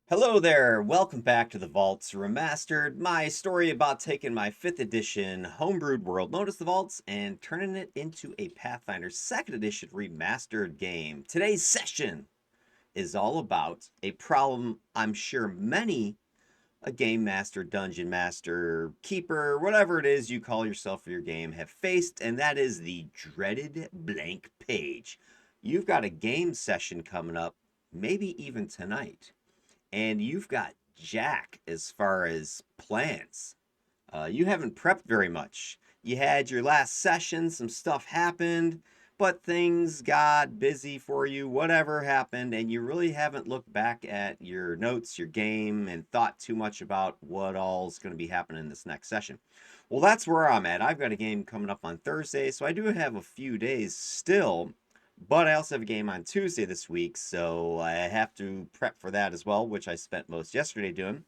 Hello there, welcome back to the Vaults Remastered, my story about taking my 5th edition homebrewed world known as the Vaults and turning it into a Pathfinder 2nd edition remastered game. Today's session is all about a problem I'm sure many a game master, dungeon master, keeper, whatever it is you call yourself for your game have faced, and that is the dreaded blank page. You've got a game session coming up, maybe even tonight, and you've got Jack as far as plans. You haven't prepped very much. You had your last session, some stuff happened, but things got busy for you, whatever happened, and you really haven't looked back at your notes, your game, and thought too much about what all's going to be happening in this next session. Well, that's where I'm at. I've got a game coming up on Thursday, so I do have a few days still, but I also have a game on Tuesday this week, so I have to prep for that as well, which I spent most yesterday doing.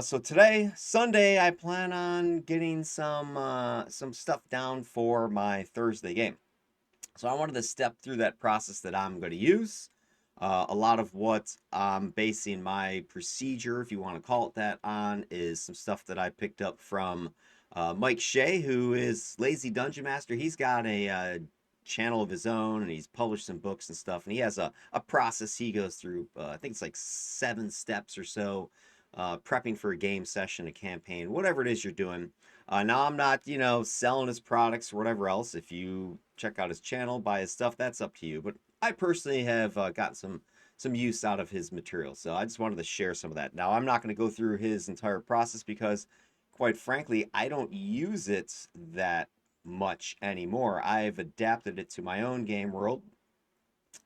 So today, Sunday, I plan on getting some stuff down for my Thursday game. So I wanted to step through that process that I'm going to use. A lot of what I'm basing my procedure, if you want to call it that, on is some stuff that I picked up from Mike Shea, who is Lazy Dungeon Master. He's got a channel of his own, and he's published some books and stuff. And he has a process he goes through. I think it's like 7 steps or so, prepping for a game session, a campaign, whatever it is you're doing. Now I'm not, selling his products or whatever else. If you check out his channel, buy his stuff, that's up to you. But I personally have gotten some use out of his material, so I just wanted to share some of that. Now I'm not going to go through his entire process because, quite frankly, I don't use it that much anymore. I've adapted it to my own game world,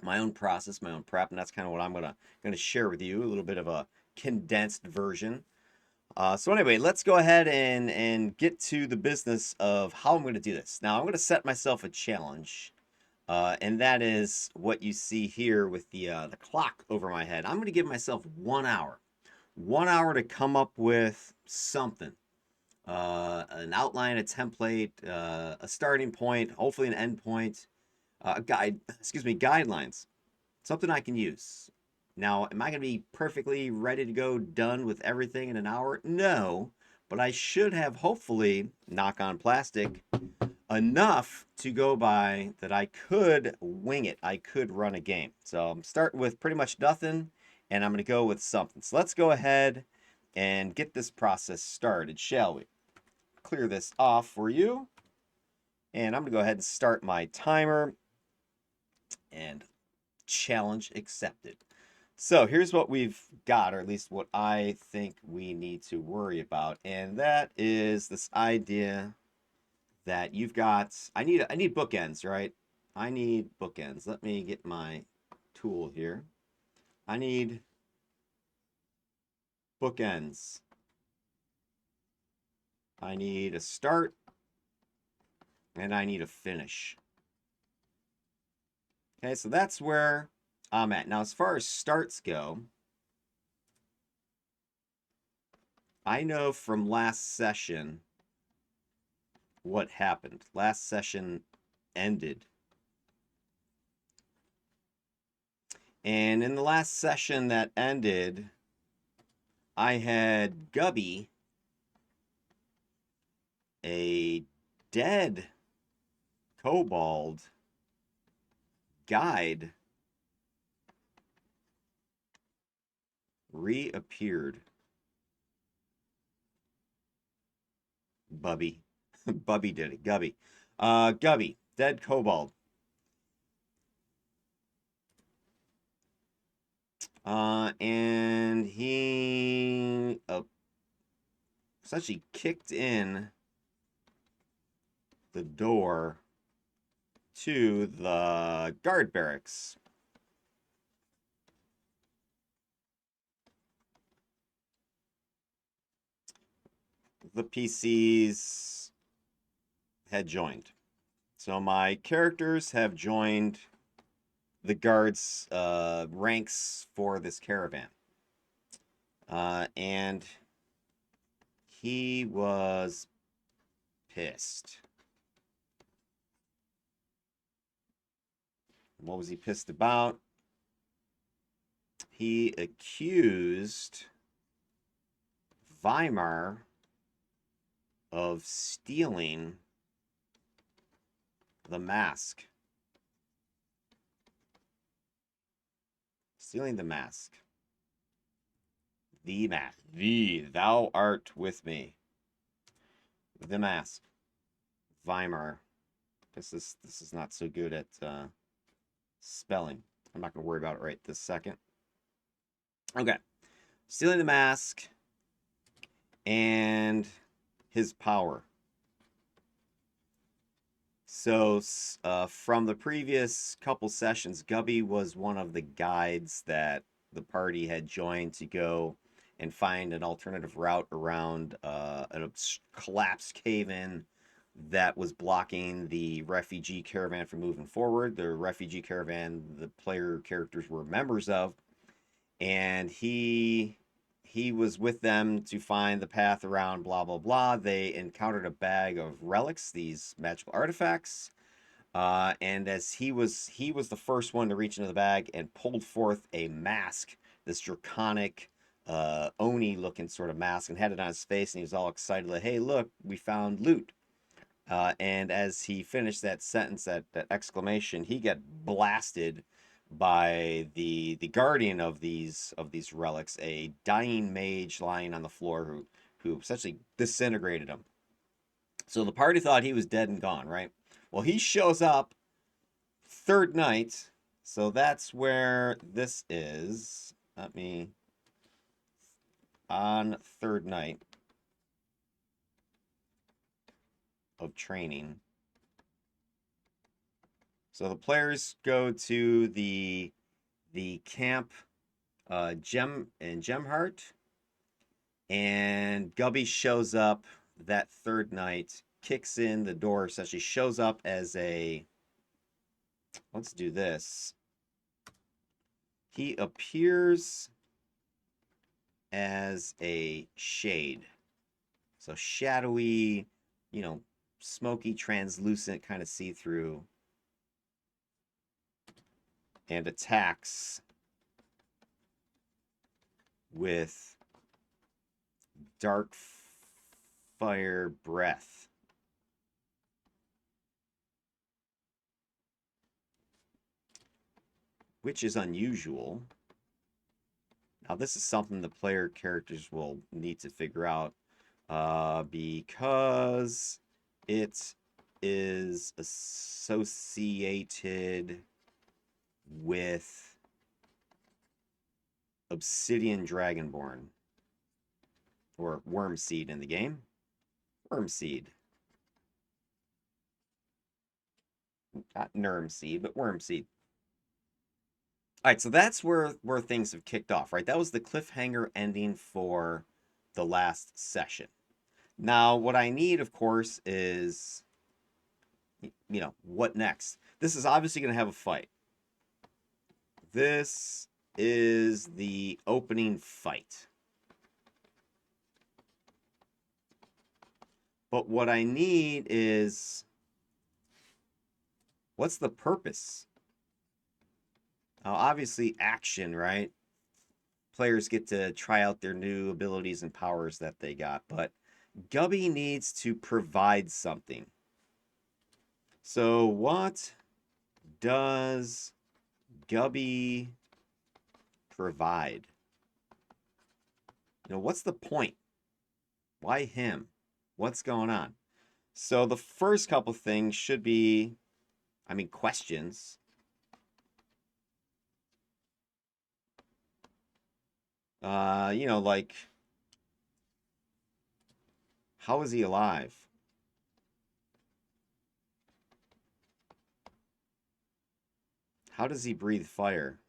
my own process, my own prep, and that's kind of what I'm gonna share with you. A little bit of a condensed version. So anyway, let's go ahead and get to the business of how I'm going to do this. Now, I'm going to set myself a challenge, and that is what you see here with the clock over my head. I'm going to give myself 1 hour, 1 hour to come up with something, an outline, a template, a starting point, hopefully an end point, a guide, excuse me, guidelines, something I can use. Now, am I going to be perfectly ready to go, done with everything in an hour? No, but I should have, hopefully, knock on plastic, enough to go by that I could wing it. I could run a game. So I'm starting with pretty much nothing, and I'm going to go with something. So let's go ahead and get this process started, shall we? Clear this off for you, and I'm going to go ahead and start my timer, and challenge accepted. So here's what we've got, or at least what I think we need to worry about, and that is this idea that you've got. I need bookends, right? I need bookends. Let me get my tool here. I need bookends. I need a start and I need a finish. Okay, so that's where I'm at. Now, as far as starts go, I know from last session what happened. Last session ended. And in the last session that ended, I had Gubby, a dead kobold guide, reappeared. Bubby. Bubby did it. Gubby. Gubby, dead kobold. And he essentially kicked in the door to the guard barracks. The PCs had joined. So my characters have joined the guards' ranks for this caravan. And he was pissed. What was he pissed about? he accused Weimar of stealing the mask. Stealing the mask. The mask. Thou art with me. The mask. Weimar. This is not so good at spelling. I'm not going to worry about it right this second. Okay. Stealing the mask and his power. So from the previous couple sessions, Gubby was one of the guides that the party had joined to go and find an alternative route around an collapsed cave-in that was blocking the refugee caravan from moving forward. The refugee caravan, the player characters were members of, and he was with them to find the path around blah blah blah. They encountered a bag of relics, these magical artifacts, and as he was the first one to reach into the bag and pulled forth a mask, this draconic oni looking sort of mask, and had it on his face, and he was all excited like, hey look, we found loot. And as he finished that sentence, that exclamation, he got blasted by the guardian of these relics, a dying mage lying on the floor who essentially disintegrated him. So the party thought he was dead and gone, right? Well, he shows up third night, so that's where this is. Let me on third night of training. So the players go to the camp Gem and Gemheart, and Gubby shows up that third night, kicks in the door, essentially shows up as a, let's do this. He appears as a shade. So shadowy, smoky, translucent, kind of see-through, and attacks with dark fire breath. Which is unusual. Now, this is something the player characters will need to figure out because it is associated with Obsidian Dragonborn, or Wormseed in the game. Wormseed. Not Nermseed, but Wormseed. All right, so that's where things have kicked off, right? That was the cliffhanger ending for the last session. Now, what I need, of course, is, what next? This is obviously going to have a fight. This is the opening fight. But what I need is, what's the purpose? Now, obviously, action, right? Players get to try out their new abilities and powers that they got, but Gubby needs to provide something. So what does Gubby provide? What's the point? Why him? What's going on? So the first couple things should be, questions. Like, how is he alive? How does he breathe fire?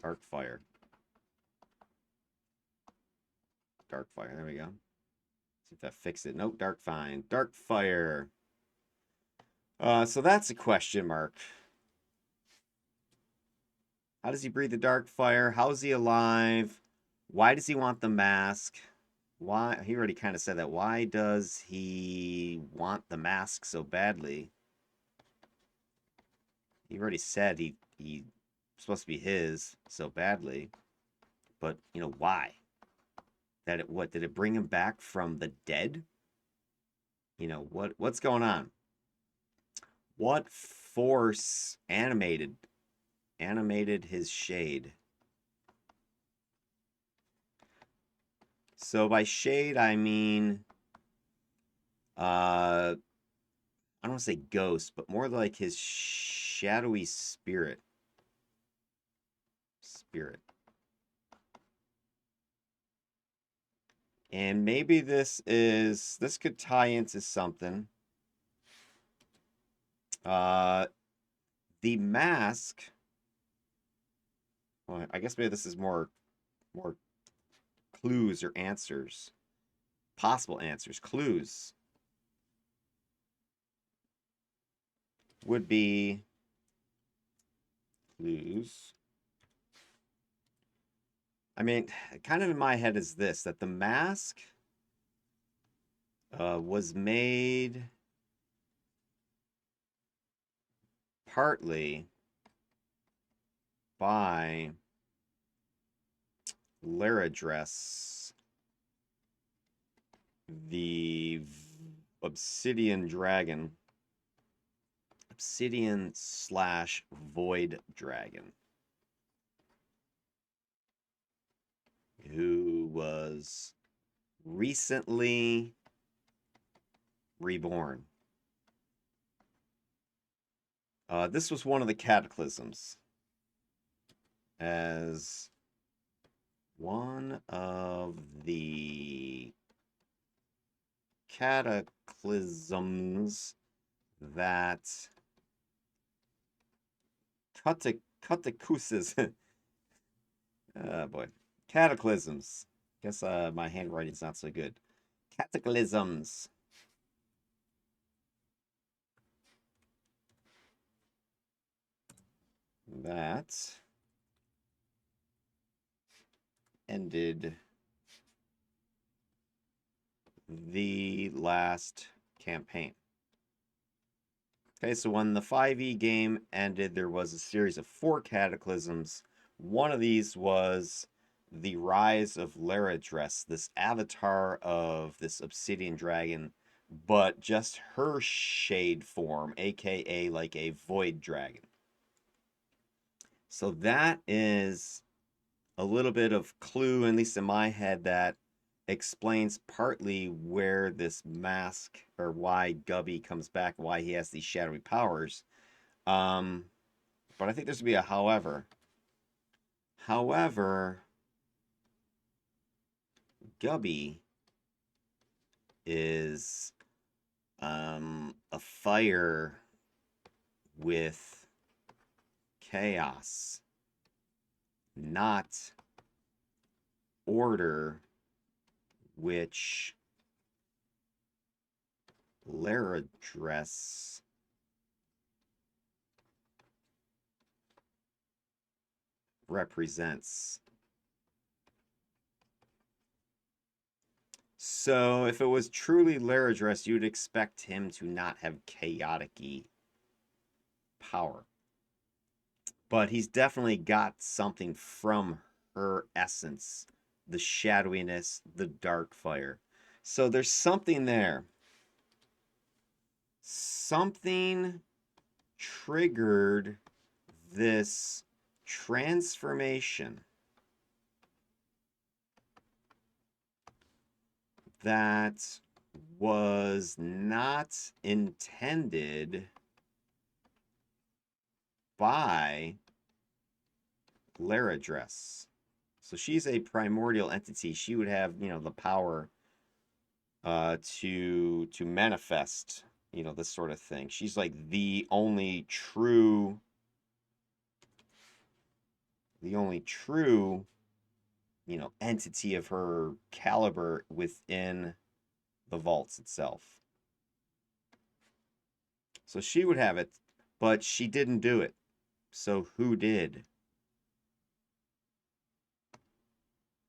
Dark fire. Dark fire. There we go. See if that fixed it. Nope, dark fine. Dark fire. So that's a question mark. How does he breathe the dark fire? How is he alive? Why does he want the mask? Why? He already kind of said that. Why does he want the mask so badly? he already said he supposed to be his so badly, but you know why? What did it bring him back from the dead? You know what's going on? What force animated his shade? So by shade I mean I don't want to say ghost, but more like his shadowy spirit. Spirit. And maybe this could tie into something. The mask. Well, I guess maybe this is more clues or answers. Possible answers. Clues would be clues. I mean, kind of in my head is this, that the mask was made partly by Laradress, the obsidian dragon. Obsidian/void dragon. Who was recently reborn. This was one of the cataclysms. As one of the cataclysms that catacusis. Oh boy. Cataclysms. Guess my handwriting's not so good. Cataclysms. That ended the last campaign. Okay, so when the 5e game ended, there was a series of 4 cataclysms. One of these was the rise of Laradress, this avatar of this obsidian dragon, but just her shade form, aka like a void dragon. So that is a little bit of clue, at least in my head, that explains partly where this mask, or why Gubby comes back, why he has these shadowy powers. But I think there's to be a however. However, Gubby is a fire with chaos, not order, which Laradress represents. So if it was truly Laradress, you'd expect him to not have chaotic-y power. But he's definitely got something from her essence, the shadowiness, the dark fire. So there's something there. Something triggered this transformation that was not intended by Laradress. So she's a primordial entity. She would have, the power to manifest, this sort of thing. She's like the only true entity of her caliber within the vaults itself. So she would have it, but she didn't do it. So who did?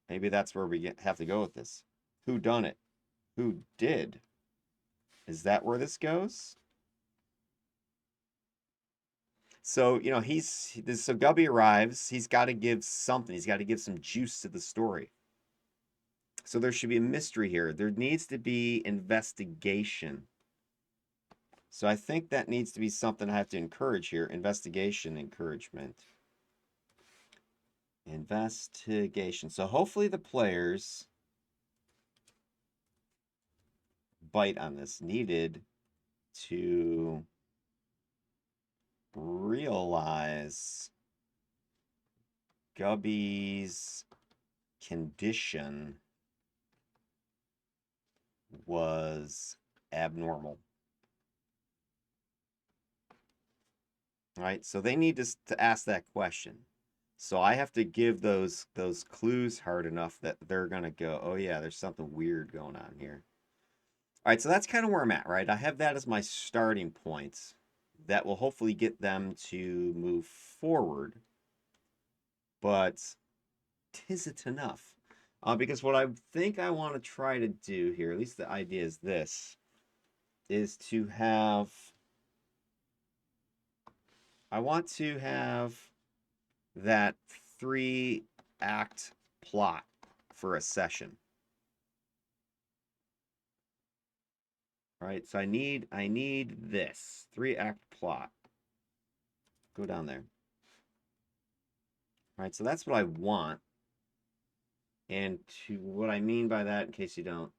Maybe that's where we have to go with this. Who done it? Who did? Is that where this goes? So, so Gubby arrives. He's got to give something. He's got to give some juice to the story. So there should be a mystery here. There needs to be investigation. So I think that needs to be something I have to encourage here. Investigation, encouragement. Investigation. So hopefully the players bite on this. Needed to realize Gubby's condition was abnormal. All right, so they need to ask that question. So I have to give those clues hard enough that they're gonna go, oh yeah, there's something weird going on here. All right, so that's kind of where I'm at, right? I have that as my starting point. That will hopefully get them to move forward. But is it enough? Because what I think I want to try to do here, at least the idea is this, is to have, I want to have that 3-act plot for a session. All right, so I need this 3-act plot. Go down there. All right, so that's what I want. And to what I mean by that, in case you don't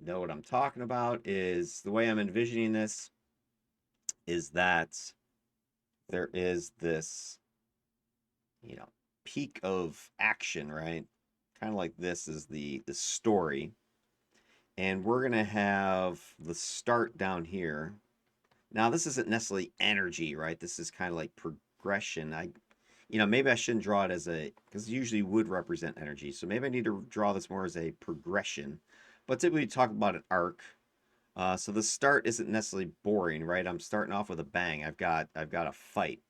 know what I'm talking about, is the way I'm envisioning this is that there is this, peak of action, right? Kind of like this is the story. And we're going to have the start down here. Now, this isn't necessarily energy, right? This is kind of like progression. Maybe I shouldn't draw it as because it usually would represent energy. So maybe I need to draw this more as a progression. But typically we talk about an arc. So the start isn't necessarily boring, right? I'm starting off with a bang. I've got a fight.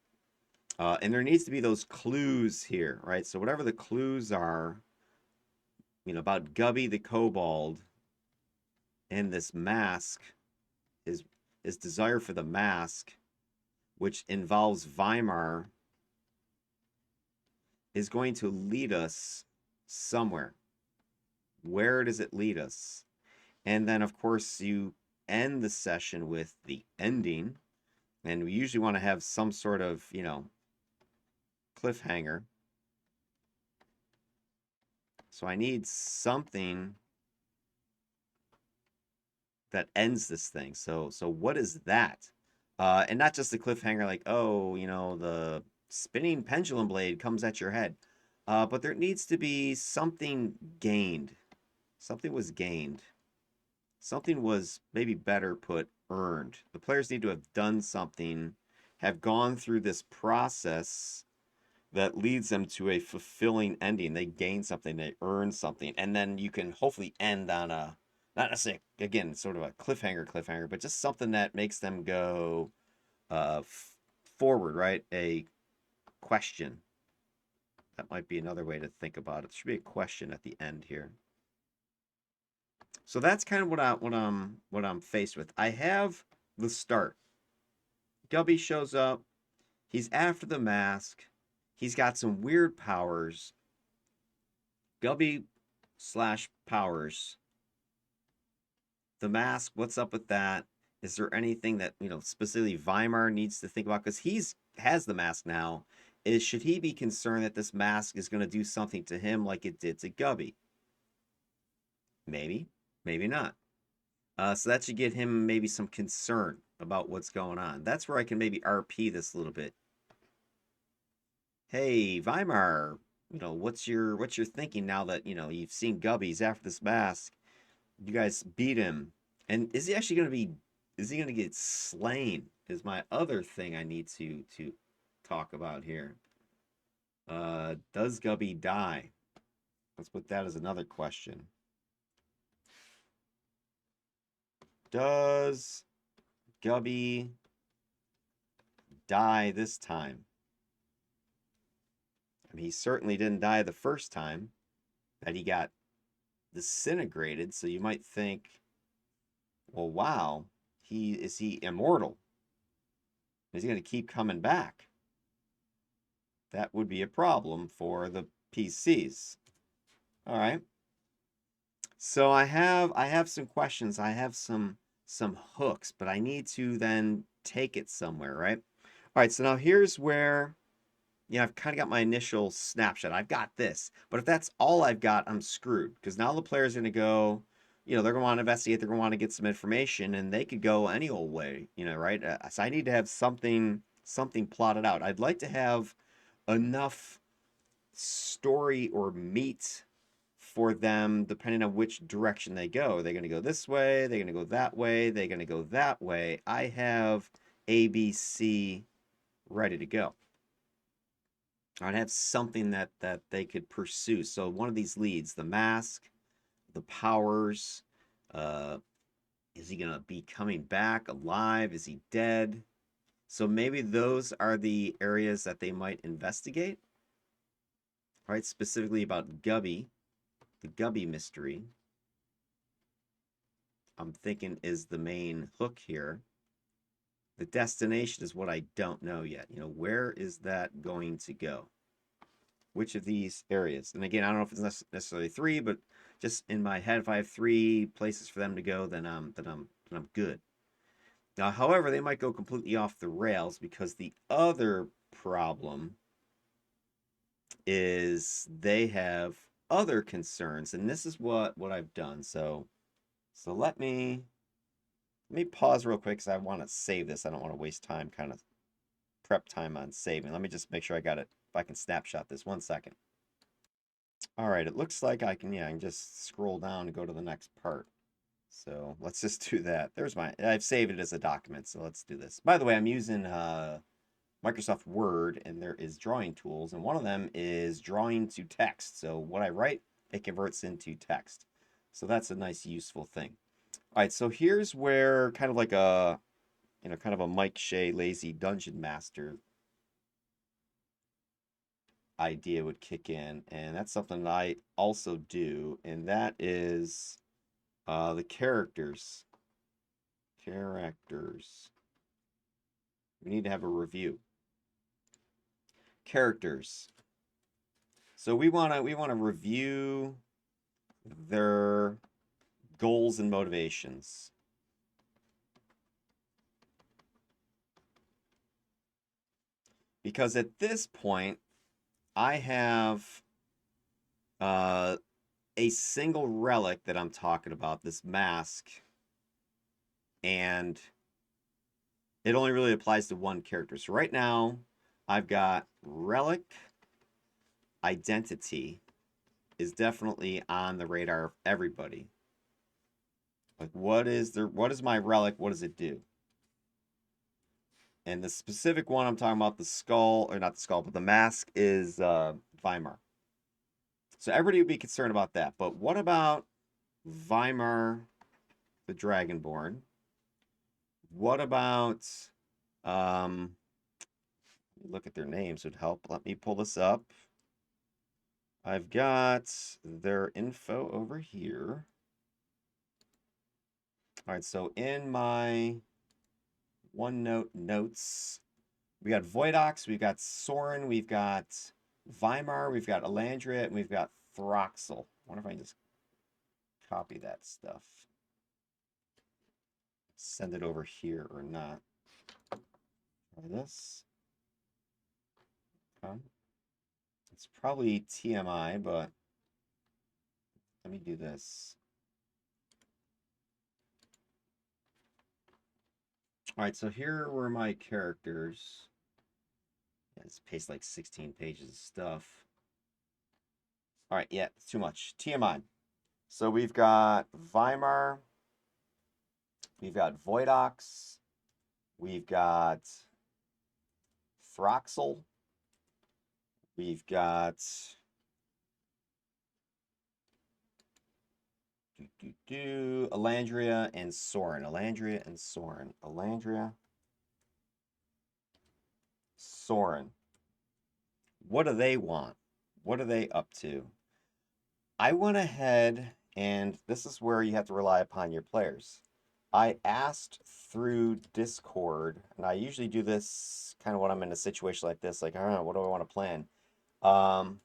And there needs to be those clues here, right? So whatever the clues are, about Gubby the Kobold and this mask, his desire for the mask, which involves Weimar, is going to lead us somewhere. Where does it lead us? And then, of course, you end the session with the ending. And we usually want to have some sort of, cliffhanger. So I need something that ends this thing. So what is that? And not just the cliffhanger like, oh, the spinning pendulum blade comes at your head. But there needs to be something gained. Something was gained. Something was, maybe better put, earned. The players need to have done something, have gone through this process that leads them to a fulfilling ending. They gain something, they earn something, and then you can hopefully end on a, not necessarily, again, sort of a cliffhanger, but just something that makes them go forward, right? A question. That might be another way to think about it. There should be a question at the end here. So that's kind of what I'm faced with. I have the start. Gubby shows up. He's after the mask. He's got some weird powers. Gubby / powers. The mask, what's up with that? Is there anything that, specifically Weimar needs to think about? Because has the mask now. Should he be concerned that this mask is going to do something to him like it did to Gubby? Maybe, maybe not. So that should get him maybe some concern about what's going on. That's where I can maybe RP this a little bit. Hey, Weimar, what's your thinking now that, you've seen Gubby's after this mask? You guys beat him. And is he actually going to be, is he going to get slain? Is my other thing I need to talk about here. Does Gubby die? Let's put that as another question. Does Gubby die this time? I mean, he certainly didn't die the first time that he got disintegrated, so you might think, well, wow, is he immortal? Is he going to keep coming back? That would be a problem for the PCs. All right. So I have some questions. I have some hooks, but I need to then take it somewhere, right? All right, so now here's where I've kind of got my initial snapshot. I've got this. But if that's all I've got, I'm screwed because now the player's going to go, they're going to want to investigate, they're going to want to get some information and they could go any old way, right? So I need to have something plotted out. I'd like to have enough story or meat for them depending on which direction they go. Are they going to go this way? Are they going to go that way? Are they going to go that way? I have ABC ready to go. I'd have something that they could pursue. So one of these leads, the mask, the powers, uh, is he going to be coming back alive? Is he dead? So maybe those are the areas that they might investigate, right? Specifically about Gubby, the Gubby mystery. I'm thinking is the main hook here. The destination is what I don't know yet. Where is that going to go? Which of these areas? And again, I don't know if it's necessarily three, but just in my head, if I have three places for them to go, then I'm good. Now, however, they might go completely off the rails because the other problem is they have other concerns, and this is what I've done. So let me pause real quick because I want to save this. I don't want to waste time, kind of prep time on saving. Let me just make sure I got it. If I can snapshot this 1 second. All right, it looks like I can just scroll down and go to the next part. So let's just do that. I've saved it as a document, so let's do this. By the way, I'm using Microsoft Word, and there is drawing tools, and one of them is drawing to text. So what I write, it converts into text. So that's a nice, useful thing. All right, so here's where kind of like kind of a Mike Shea lazy dungeon master idea would kick in, and that's something that I also do, and that is the characters. Characters. We need to have a review. Characters. So we wanna review their goals and motivations. Because at this point, I have a single relic that I'm talking about, this mask, and it only really applies to one character. So right now, I've got relic identity is definitely on the radar of everybody. Like, what is my relic? What does it do? And the specific one I'm talking about, the skull, or not the skull, but the mask is Weimar. So everybody would be concerned about that. But what about Weimar the Dragonborn? What about look at their names would help. Let me pull this up. I've got their info over here. All right, so in my OneNote notes, we got Voidox, we've got Soren, we've got Weimar, we've got Elandria, and we've got Throxel. I wonder if I can just copy that stuff. Send it over here or not. Try this. Okay. It's probably TMI, but let me do this. All right, so here were my characters. Yeah, this paste like 16 pages of stuff. All right, yeah, it's too much. TMI. So we've got Weimar, we've got Voidox, we've got Throxel, we've got Elandria and Soren. Elandria and Soren. Elandria, Soren. What do they want? What are they up to? I went ahead, and this is where you have to rely upon your players. I asked through Discord, and I usually do this kind of when I'm in a situation like this, like, I don't know, what do I want to plan? Um,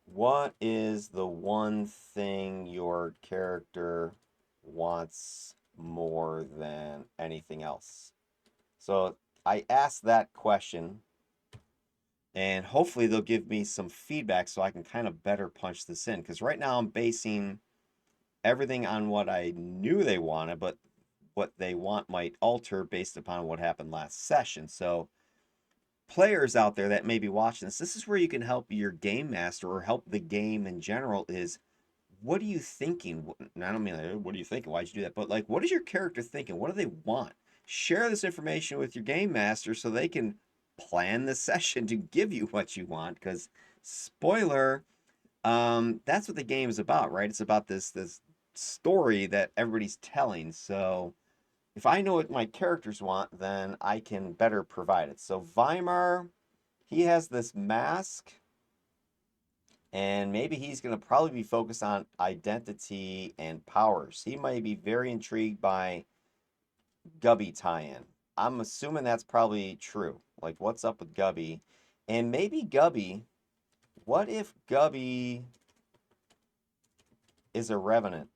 what is the one thing your character wants more than anything else? So I asked that question, and hopefully they'll give me some feedback so I can kind of better punch this in. Because right now I'm basing everything on what I knew they wanted, but what they want might alter based upon what happened last session. So, players out there that may be watching this, this is where you can help your game master or help the game in general is what are you thinking? And I don't mean like, what are you thinking? Why'd you do that? But like, what is your character thinking? What do they want? Share this information with your game master so they can plan the session to give you what you want. Because spoiler, that's what the game is about, right? It's about this story that everybody's telling. So if I know what my characters want, then I can better provide it. So Weimar, he has this mask, and maybe he's going to probably be focused on identity and powers. He might be very intrigued by Gubby tie-in. I'm assuming that's probably true. Like, what's up with Gubby? And maybe Gubby, what if Gubby is a revenant?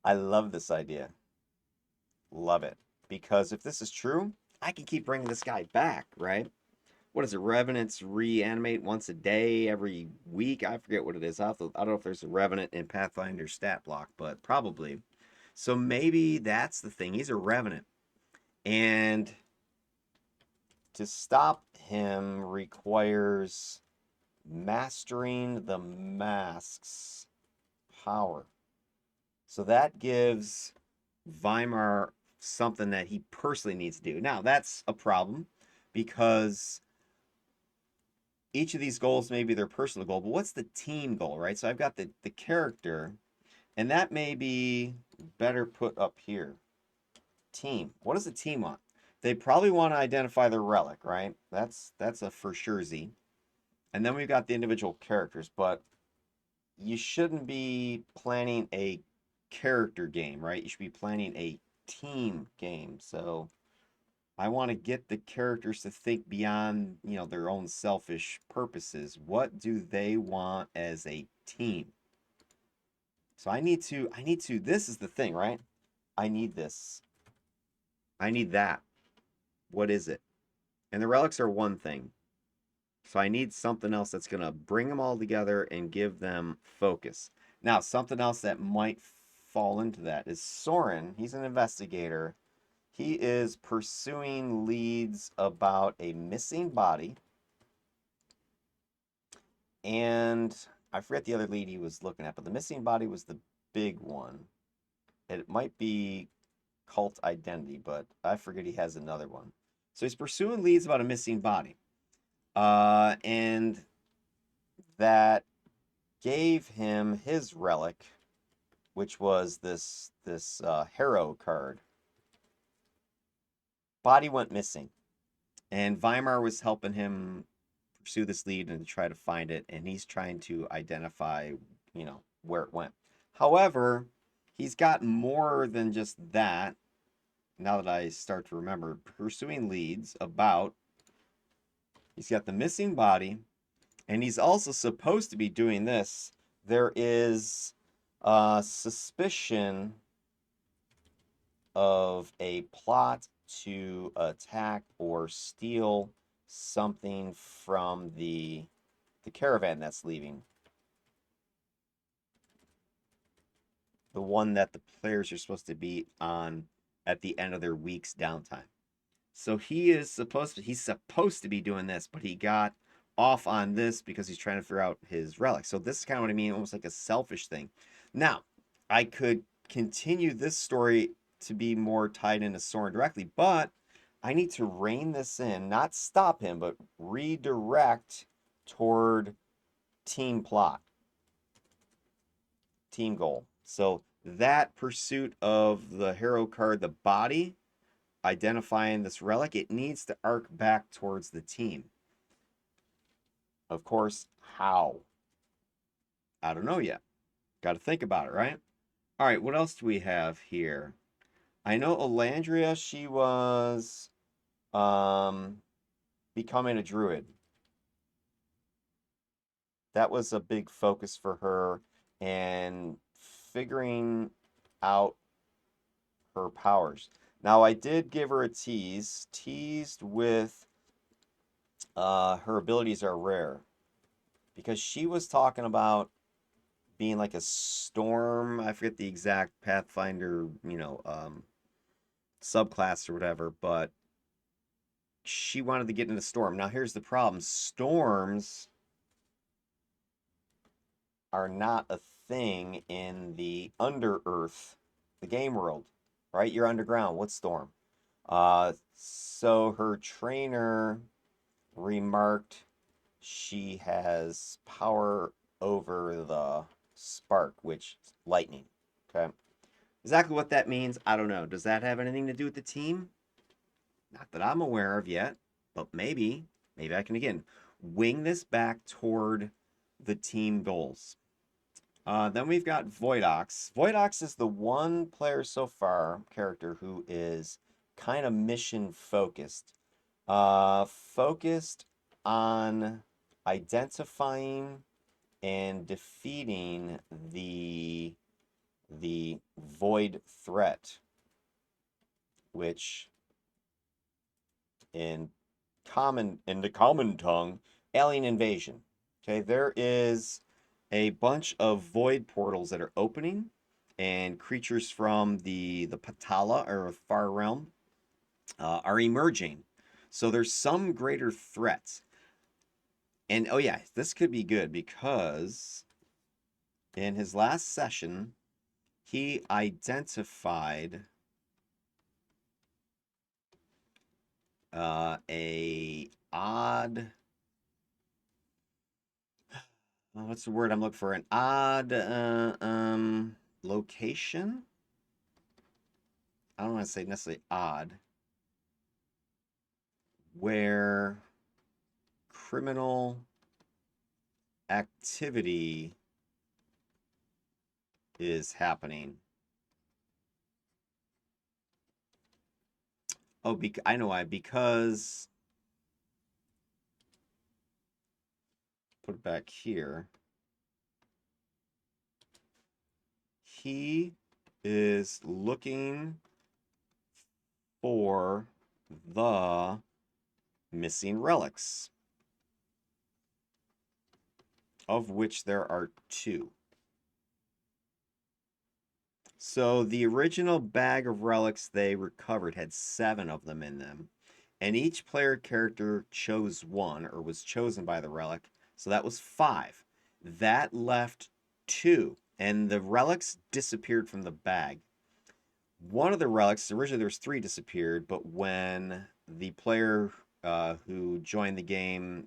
I love this idea. Love it. Because if this is true, I can keep bringing this guy back, right? What is it? Revenants reanimate once a day, every week. I forget what it is. I don't know if there's a Revenant in Pathfinder stat block, but probably. So maybe that's the thing. He's a Revenant. And to stop him requires mastering the mask's power. So that gives Weimar something that he personally needs to do. Now, that's a problem because each of these goals may be their personal goal, but what's the team goal, right? So I've got the character, and that may be better put up here. Team. What does the team want? They probably want to identify their relic, right? That's a for sure Z. And then we've got the individual characters, but you shouldn't be planning a character game, right? You should be planning a team game. So I want to get the characters to think beyond, their own selfish purposes. What do they want as a team? So I need to, this is the thing, right? I need this. I need that. What is it? And the relics are one thing. So I need something else that's going to bring them all together and give them focus. Now, something else that might fall into that is Soren. He's an investigator. He is pursuing leads about a missing body. And I forget the other lead he was looking at, but the missing body was the big one. It might be cult identity, but I forget he has another one. So he's pursuing leads about a missing body. And that gave him his relic, which was this hero card. Body went missing, and Weimar was helping him pursue this lead and try to find it, and he's trying to identify, where it went. However, he's got more than just that. Now that I start to remember, pursuing leads about, he's got the missing body, and he's also supposed to be doing this. There is suspicion of a plot to attack or steal something from the caravan that's leaving. The one that the players are supposed to be on at the end of their week's downtime. So he's supposed to be doing this, but he got off on this because he's trying to figure out his relic. So this is kind of what I mean, almost like a selfish thing. Now, I could continue this story to be more tied into Soren directly, but I need to rein this in, not stop him, but redirect toward team plot, team goal. So that pursuit of the hero card, the body, identifying this relic, it needs to arc back towards the team. Of course, how? I don't know yet. Got to think about it, right? All right, what else do we have here? I know Elandria, she was um becoming a druid. That was a big focus for her and figuring out her powers. Now I did give her a teased with her abilities are rare because she was talking about being like a storm. I forget the exact Pathfinder, subclass or whatever, but she wanted to get into storm. Now here's the problem. Storms are not a thing in the under earth, the game world, right? You're underground. What's storm? So her trainer remarked she has power over the spark, which is lightning. Okay. Exactly what that means, I don't know. Does that have anything to do with the team? Not that I'm aware of yet, but maybe. Maybe I can again wing this back toward the team goals. Then we've got Voidox. Voidox is the one player so far, character, who is kind of mission focused. Focused on identifying and defeating the void threat, which in the common tongue, alien invasion. Okay, there is a bunch of void portals that are opening, and creatures from the Patala or far realm are emerging. So there's some greater threats. And oh yeah, this could be good because in his last session, he identified a odd what's the word I'm looking for? An odd location. I don't want to say necessarily odd, where criminal activity is happening. Oh, I know why. Because put it back here. He is looking for the missing relics, of which there are two. So the original bag of relics they recovered had 7 of them in them, and each player character chose one or was chosen by the relic. So that was 5. That left 2, and the relics disappeared from the bag. One of the relics, originally there was 3 disappeared, but when the player who joined the game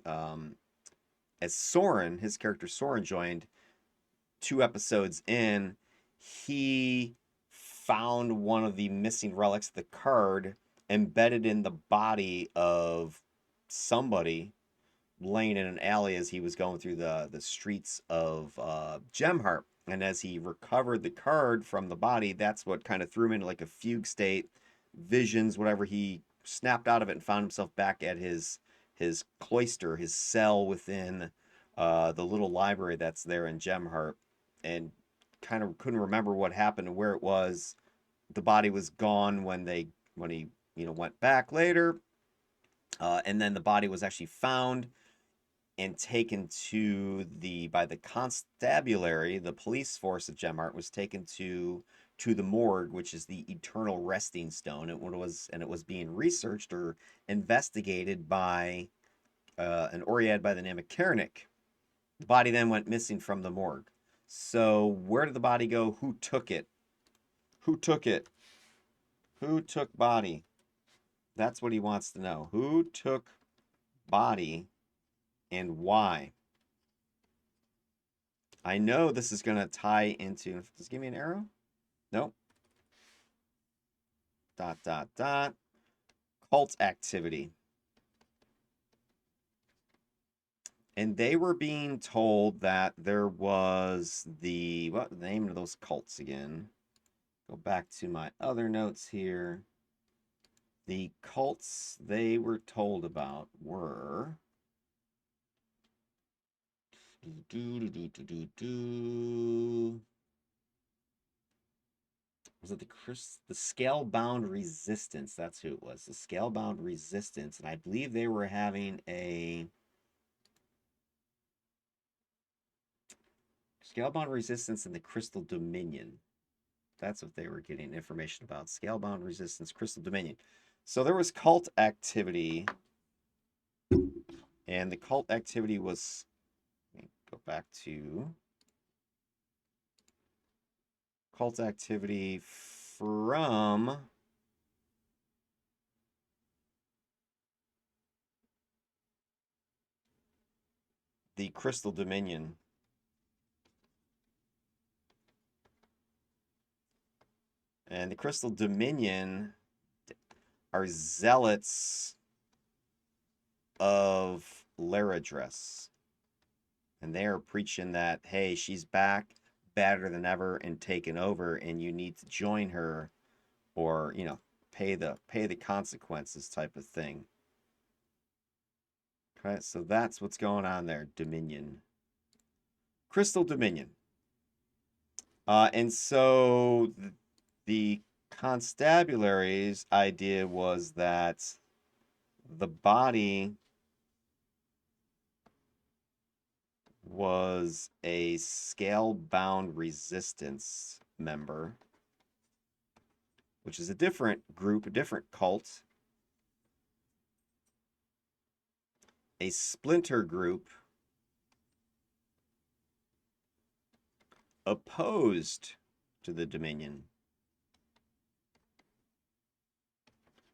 as Soren, his character Soren joined 2 episodes in, he found one of the missing relics, the card, embedded in the body of somebody laying in an alley as he was going through the streets of Gemharp. And as he recovered the card from the body, that's what kind of threw him into like a fugue state, visions, whatever. He snapped out of it and found himself back at his cloister, his cell within the little library that's there in Gemharp, and kind of couldn't remember what happened and where it was. The body was gone when he went back later, and then the body was actually found and taken to the by the constabulary, the police force of Gemart was taken to the morgue, which is the eternal resting stone. It was being researched or investigated by an Oread by the name of Kernick. The body then went missing from the morgue. So where did the body go? Who took it? Who took it? Who took body? That's what he wants to know. Who took body and why? I know this is going to tie into... Does it give me an arrow? Nope. ... Cult activity. And they were being told that there was what the name of those cults again? Go back to my other notes here. The cults they were told about were was it the Scalebound Resistance? That's who it was. The Scalebound Resistance, and I believe they were having a Scalebound Resistance and the Crystal Dominion. That's what they were getting information about. Scalebound Resistance, Crystal Dominion. So there was cult activity, and the cult activity was. Let me go back to cult activity from the Crystal Dominion. And the Crystal Dominion are zealots of Laradress. And they are preaching that, hey, she's back better than ever and taken over, and you need to join her or, pay the consequences type of thing. Okay, so that's what's going on there, Dominion. Crystal Dominion. And so the constabulary's idea was that the body was a scale-bound resistance member, which is a different group, a different cult, a splinter group opposed to the Dominion.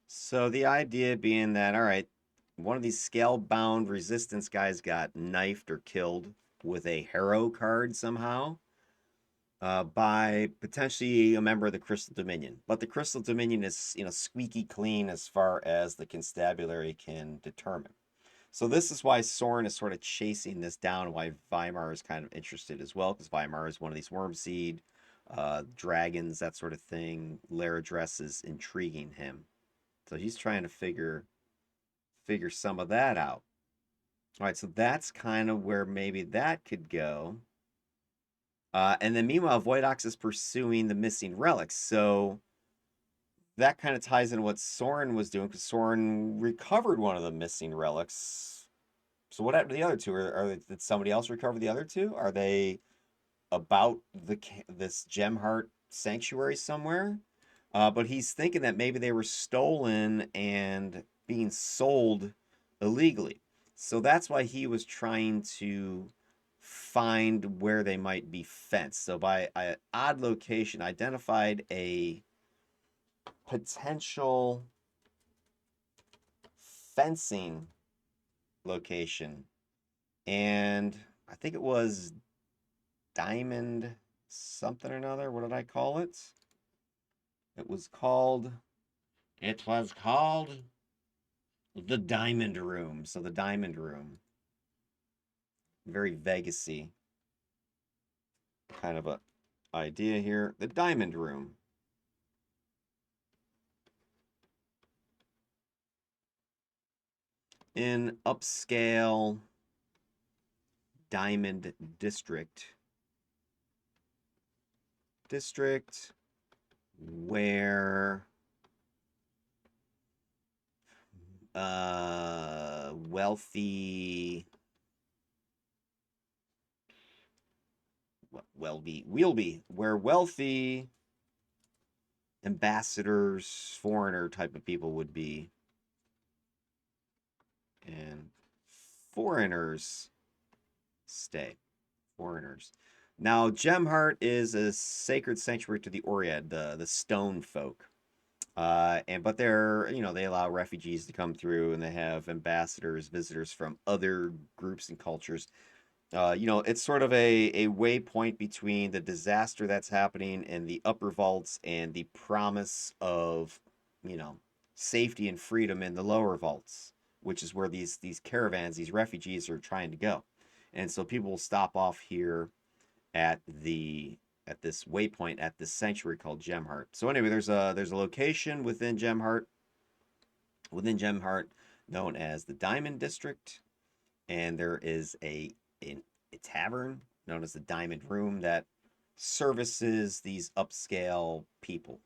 So the idea being that, all right, one of these scale-bound resistance guys got knifed or killed with a hero card somehow by potentially a member of the Crystal Dominion. But the Crystal Dominion is, squeaky clean as far as the constabulary can determine. So this is why Soren is sort of chasing this down, why Weimar is kind of interested as well, because Weimar is one of these Wormseed, dragons, that sort of thing. Laradress is intriguing him. So he's trying to figure some of that out. All right, so that's kind of where maybe that could go. And then meanwhile, Voidox is pursuing the missing relics. So that kind of ties in what Soren was doing, because Soren recovered one of the missing relics. So what happened to the other two? Did somebody else recover the other two? Are they about this Gemheart sanctuary somewhere? But he's thinking that maybe they were stolen and being sold illegally. So that's why he was trying to find where they might be fenced. So by an odd location, identified a potential fencing location. And I think it was Diamond something or another. What did I call it? It was called the Diamond Room. So the Diamond Room. Very Vegas-y kind of a idea here. The Diamond Room. In upscale Diamond District. Where wealthy where wealthy ambassadors, foreigner type of people would be, and foreigners stay. Foreigners. Now, Gemheart is a sacred sanctuary to the Oread, the stone folk. But they allow refugees to come through, and they have ambassadors, visitors from other groups and cultures. It's sort of a waypoint between the disaster that's happening in the upper vaults and the promise of, safety and freedom in the lower vaults, which is where these caravans, these refugees are trying to go. And so people will stop off here at the at this waypoint at this sanctuary called Gemheart. So anyway, there's a location within Gemheart known as the Diamond District, and there is a tavern known as the Diamond Room that services these upscale people.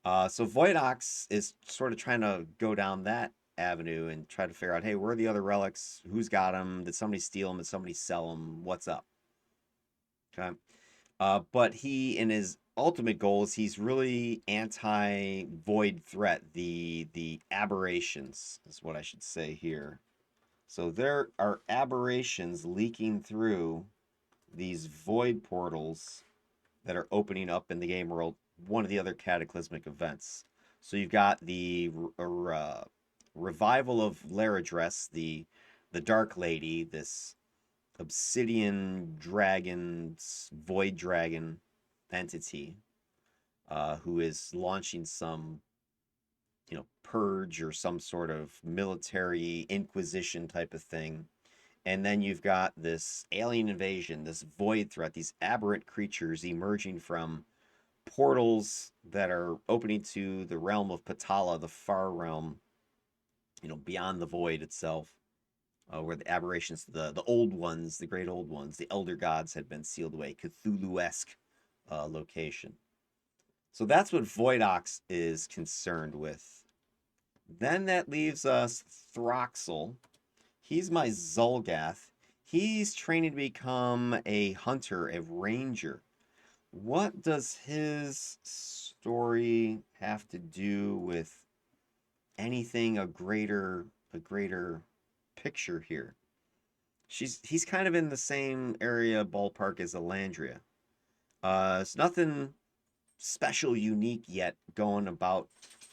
So Voidox is sort of trying to go down that avenue and try to figure out, hey, where are the other relics? Who's got them? Did somebody steal them? Did somebody sell them? What's up? Okay. But he, in his ultimate goals, he's really anti-void threat. The aberrations is what I should say here. So there are aberrations leaking through these void portals that are opening up in the game world. One of the other cataclysmic events. So you've got the revival of Laradress, the Dark Lady, this obsidian dragon's void dragon entity, who is launching some, purge or some sort of military inquisition type of thing. And then you've got this alien invasion, this void threat, these aberrant creatures emerging from portals that are opening to the realm of Patala, the far realm, beyond the void itself, where the aberrations, the old ones, the great old ones, the elder gods had been sealed away, Cthulhu-esque location. So that's what Voidox is concerned with. Then that leaves us Throxel. He's my Zulgath. He's training to become a hunter, a ranger. What does his story have to do with anything a greater picture here? He's kind of in the same area ballpark as Elandria. It's nothing special, unique yet going about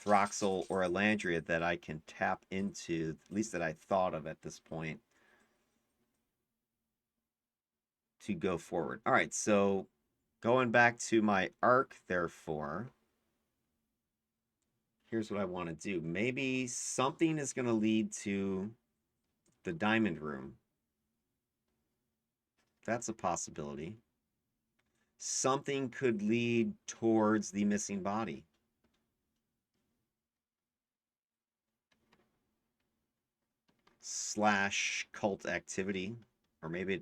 Throxel or Elandria that I can tap into, at least that I thought of at this point, to go forward. All right, so going back to my arc, therefore, here's what I want to do. Maybe something is going to lead to the Diamond Room. That's a possibility. Something could lead towards the missing body. Slash cult activity. Or maybe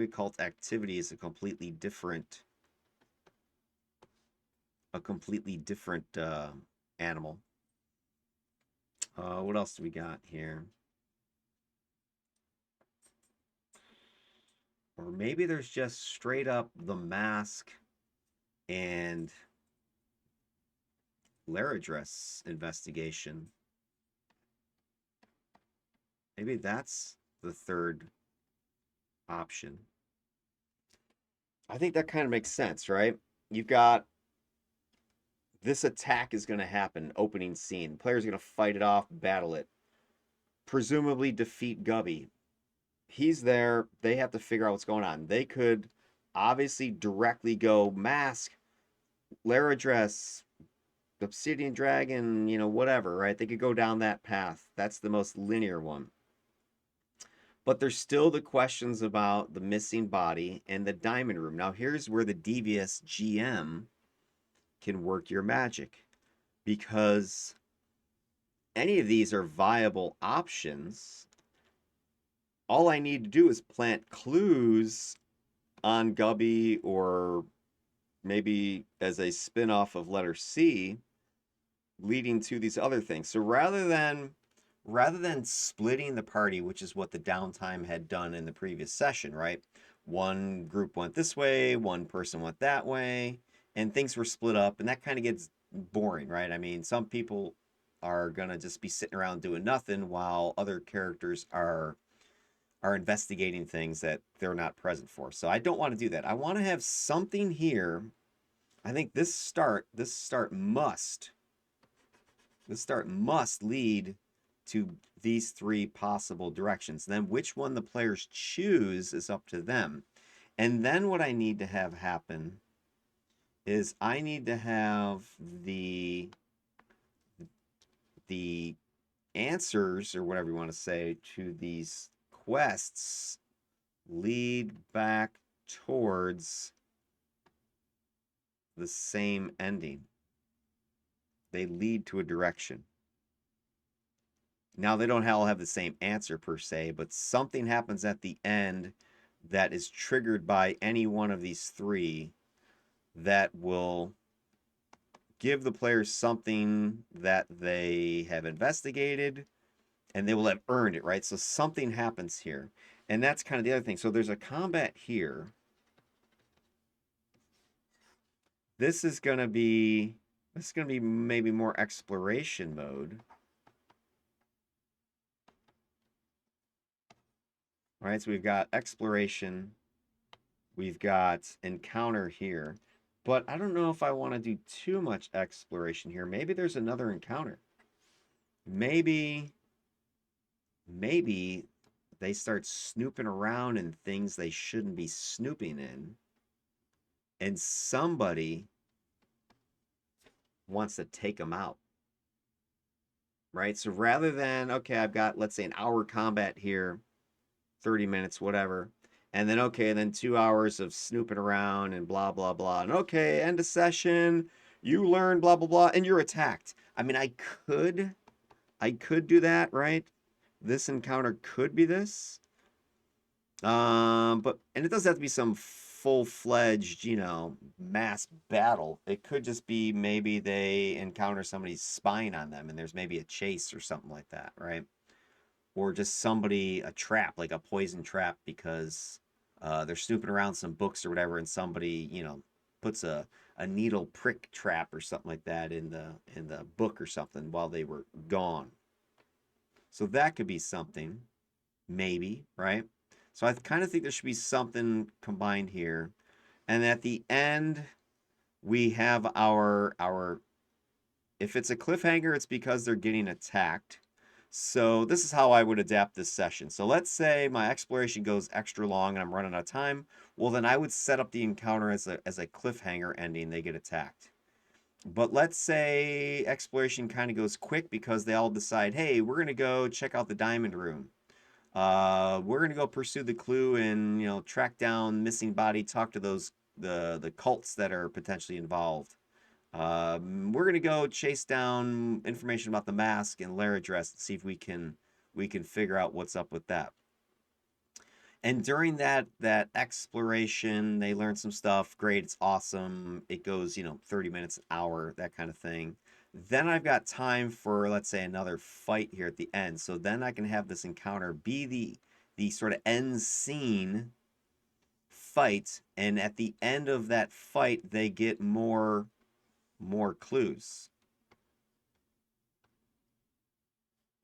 cult activity is a completely different animal. What else do we got here? Or maybe there's just straight up the mask and Laradress investigation. Maybe that's the third option. I think that kind of makes sense, right? You've got this attack is going to happen, opening scene. The player's going to fight it off, battle it. Presumably defeat Gubby. He's there. They have to figure out what's going on. They could obviously directly go mask, Laradress, Obsidian Dragon, whatever, right? They could go down that path. That's the most linear one. But there's still the questions about the missing body and the Diamond Room. Now, here's where the devious GM can work your magic, because any of these are viable options. All I need to do is plant clues on Gubby, or maybe as a spin-off of letter C, leading to these other things. So rather than splitting the party, which is what the downtime had done in the previous session, right? One group went this way, one person went that way, and things were split up, and that kind of gets boring, right? I mean, some people are gonna just be sitting around doing nothing while other characters are investigating things that they're not present for. So I don't want to do that. I want to have something here. I think this start must lead to these three possible directions. Then which one the players choose is up to them. And then what I need to have happen is I need to have the answers, or whatever you want to say, to these quests lead back towards the same ending. They lead to a direction. Now, they don't all have the same answer per se, but something happens at the end that is triggered by any one of these three that will give the players something that they have investigated and they will have earned it, right? So something happens here. And that's kind of the other thing. So there's a combat here. This is going to be maybe more exploration mode. All right, so we've got exploration. We've got encounter here. But I don't know if I want to do too much exploration here. Maybe there's another encounter. Maybe they start snooping around in things they shouldn't be snooping in. And somebody wants to take them out. Right? So rather than, okay, I've got, let's say, an hour combat here, 30 minutes, whatever. And then, okay, and then 2 hours of snooping around and blah, blah, blah. And okay, end of session. You learn blah, blah, blah. And you're attacked. I mean, I could do that, right? This encounter could be this. And it doesn't have to be some full-fledged, mass battle. It could just be maybe they encounter somebody spying on them and there's maybe a chase or something like that, right? Or just a trap, like a poison trap, because they're snooping around some books or whatever, and somebody, puts a needle prick trap or something like that in the book or something while they were gone. So that could be something, maybe, right? So I kind of think there should be something combined here. And at the end, we have our if it's a cliffhanger, it's because they're getting attacked. So this is how I would adapt this session. So let's say my exploration goes extra long and I'm running out of time. Well, then I would set up the encounter as a cliffhanger ending. They get attacked. But let's say exploration kind of goes quick because they all decide, hey, we're going to go check out the diamond room. We're going to go pursue the clue and, track down missing body, talk to the cults that are potentially involved. We're gonna go chase down information about the mask and lair address and see if we can figure out what's up with that. And during that exploration, they learn some stuff. Great, it's awesome. It goes 30 minutes, an hour, that kind of thing. Then I've got time for, let's say, another fight here at the end. So then I can have this encounter be the sort of end scene fight, and at the end of that fight, they get more clues.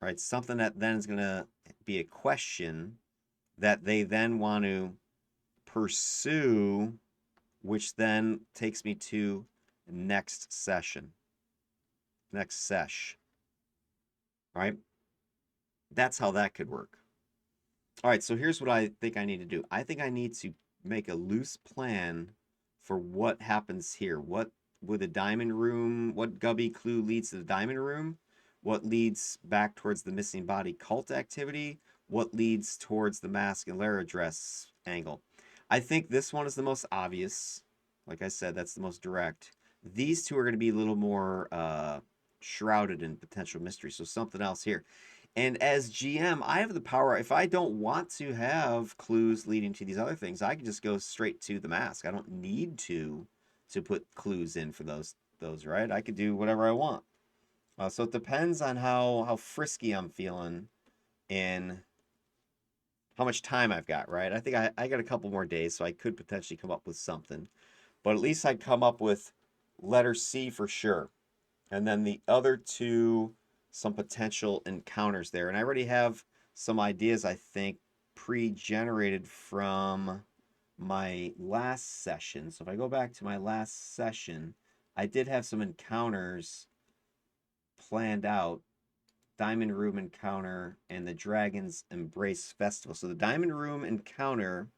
Right? Something that then is going to be a question that they then want to pursue, which then takes me to next session. Next sesh. Right? That's how that could work. All right, so here's what I think I need to do. I think I need to make a loose plan for what happens here. What with the diamond room, what Gubby clue leads to the diamond room, what leads back towards the missing body cult activity, what leads towards the mask and lair address angle. I think this one is the most obvious. Like I said, that's the most direct. These two are going to be a little more shrouded in potential mystery, so something else here. And as GM, I have the power, if I don't want to have clues leading to these other things, I can just go straight to the mask. I don't need to put clues in for those, right? I could do whatever I want. So it depends on how frisky I'm feeling and how much time I've got, right? I think I got a couple more days, so I could potentially come up with something. But at least I'd come up with letter C for sure. And then the other two, some potential encounters there. And I already have some ideas, I think, pre-generated from my last session. So if I go back to my last session, I did have some encounters planned out. Diamond Room encounter and the Dragon's Embrace Festival. So the Diamond Room encounter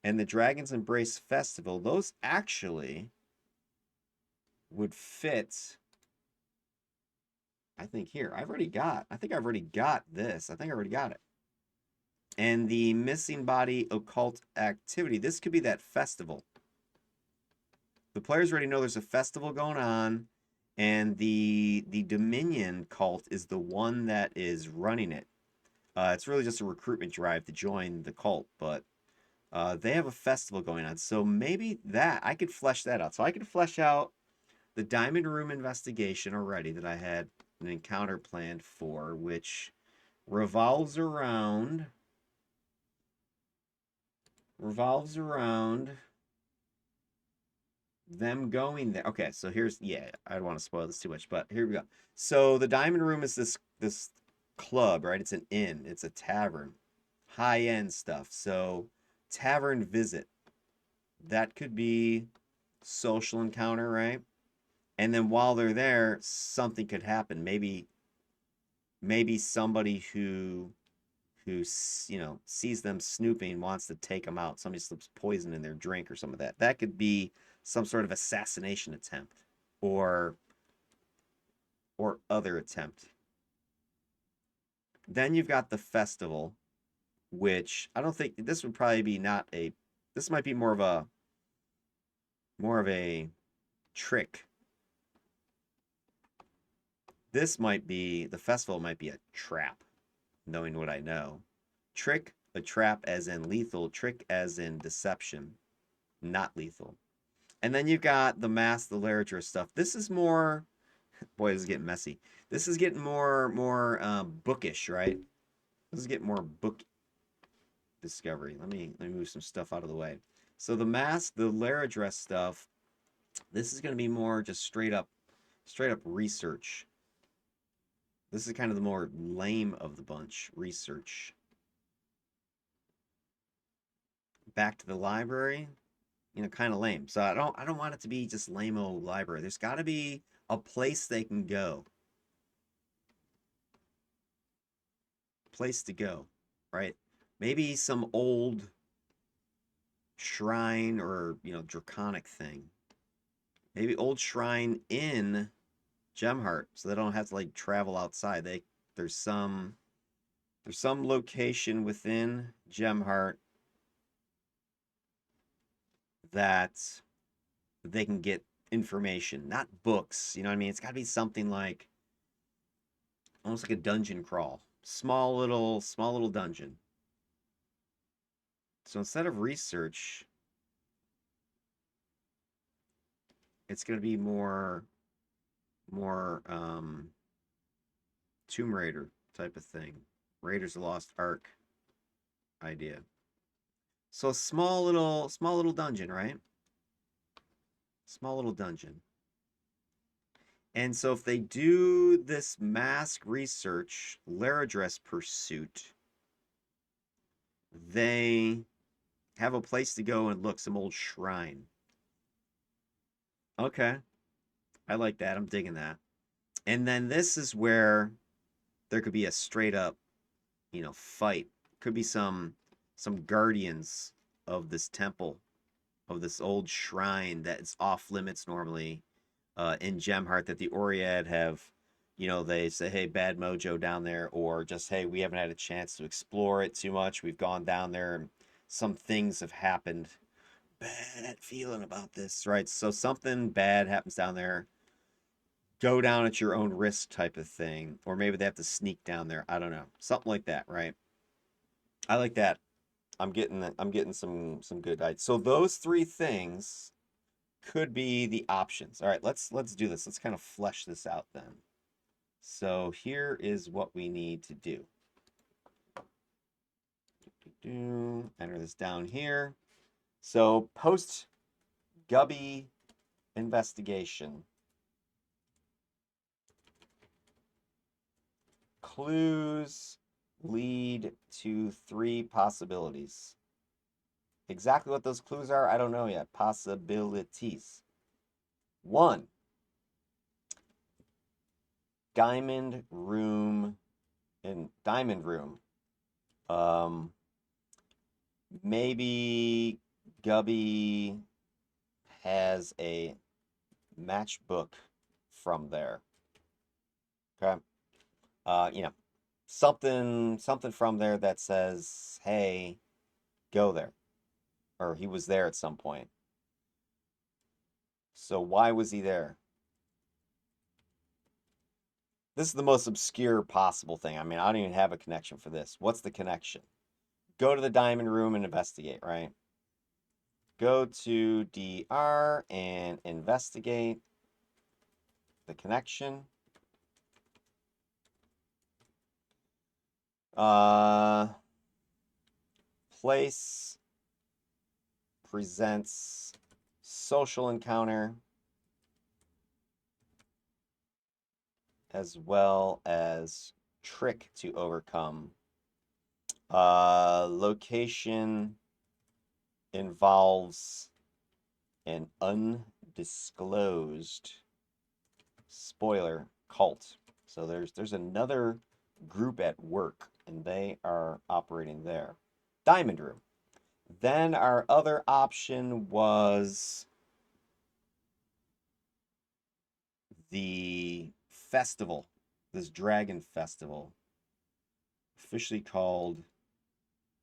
and the Dragon's Embrace Festival, those actually would fit, I think, here. I think I've already got this. I think I already got it. And the Missing Body Occult Activity, this could be that festival. The players already know there's a festival going on, and the Dominion cult is the one that is running it. It's really just a recruitment drive to join the cult, but they have a festival going on. So maybe that I could flesh that out. So I could flesh out the Diamond Room investigation already that I had an encounter planned for, which revolves around revolves around them going there. Okay, so here's yeah, I don't want to spoil this too much, but here we go. So the Diamond Room is this club, right? It's an inn, it's a tavern, high end stuff. So tavern visit, that could be social encounter, right? And then while they're there, something could happen. Maybe somebody who sees them snooping wants to take them out. Somebody slips poison in their drink or some of that. That could be some sort of assassination attempt or other attempt. Then you've got the festival, which I don't think this would probably be not a this might be more of a trick. The festival might be a trap, knowing what I know. Trick, a trap as in lethal, trick as in deception, not lethal. And then you've got the mask, the Larriger stuff. This is more, boy, this is getting messy. This is getting more bookish, right? This is getting more book discovery. Let me move some stuff out of the way. So the mask, the Larriger stuff. This is going to be more just straight up research. This is kind of the more lame of the bunch, research. Back to the library, kind of lame. So I don't want it to be just lame old library. There's got to be a place they can go. Place to go, right? Maybe some old shrine or, draconic thing. Maybe old shrine in Gemheart so they don't have to like travel outside. There's some there's some location within Gemheart that they can get information, not books. You know what I mean? It's got to be something like almost like a dungeon crawl, small little dungeon. So instead of research, it's going to be more Tomb Raider type of thing, Raiders of the Lost Ark idea. So a small little dungeon, right? Small little dungeon. And so if they do this mask research, Laradress pursuit, they have a place to go and look, some old shrine. Okay, I like that. I'm digging that. And then this is where there could be a straight up, fight. Could be some guardians of this temple, of this old shrine that is off limits normally in Gemheart that the Oriad have, they say, hey, bad mojo down there, or just, hey, we haven't had a chance to explore it too much. We've gone down there and some things have happened. Bad feeling about this, right? So something bad happens down there. Go down at your own risk type of thing. Or maybe they have to sneak down there. I don't know. Something like that, right? I like that. I'm getting some good ideas. So those three things could be the options. All right, let's do this. Let's kind of flesh this out then. So here is what we need to do. Enter this down here. So post Gubby investigation. Clues lead to three possibilities. Exactly what those clues are, I don't know yet. Possibilities. One, Diamond Room in Diamond Room. Maybe Gubby has a matchbook from there. Okay. Something from there that says, hey, go there. Or he was there at some point. So why was he there? This is the most obscure possible thing. I mean, I don't even have a connection for this. What's the connection? Go to the diamond room and investigate, right? Go to DR and investigate the connection. Place presents social encounter as well as trick to overcome. Location involves an undisclosed spoiler cult. So there's another group at work, and they are operating there. Diamond Room. Then our other option was the festival, this dragon festival, officially called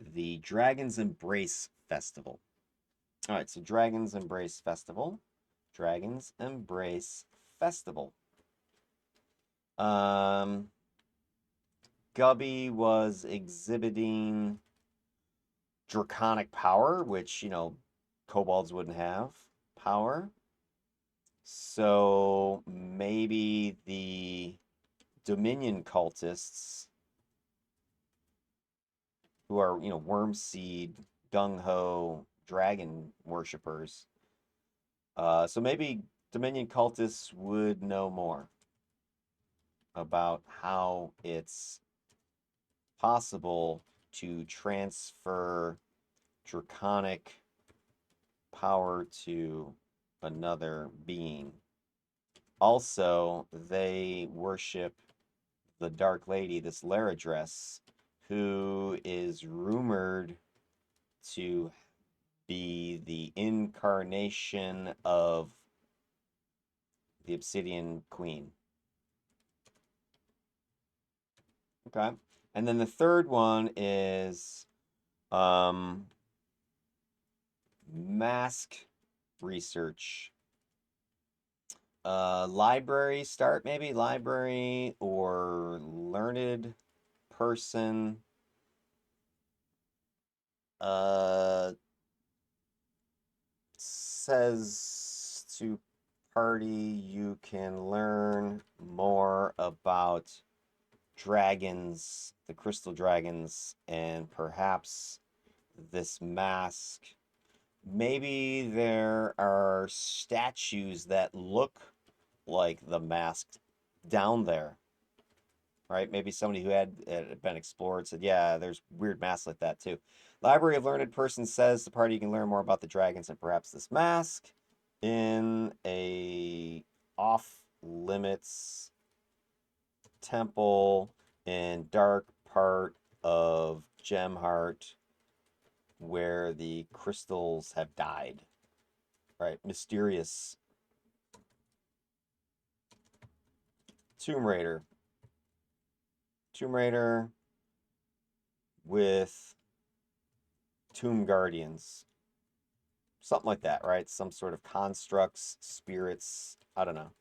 the Dragon's Embrace Festival. All right, so Dragon's Embrace Festival. Dragon's Embrace Festival. Gubby was exhibiting draconic power, which, kobolds wouldn't have power. So maybe the Dominion cultists, who are, worm seed, gung-ho dragon worshippers. So maybe Dominion cultists would know more about how it's possible to transfer draconic power to another being. Also, they worship the Dark Lady, this Laradress, who is rumored to be the incarnation of the Obsidian Queen. Okay. And then the third one is mask research. Library start, maybe library or learned person. Says to party you can learn more about dragons, the crystal dragons, and perhaps this mask. Maybe there are statues that look like the mask down there, right? Maybe somebody who had been explored said, yeah, there's weird masks like that too. Library of Learned Person says the party can learn more about the dragons and perhaps this mask in a off-limits temple in dark part of Gemheart where the crystals have died. Right, mysterious. Tomb Raider. Tomb Raider with Tomb Guardians. Something like that, right? Some sort of constructs, spirits, I don't know,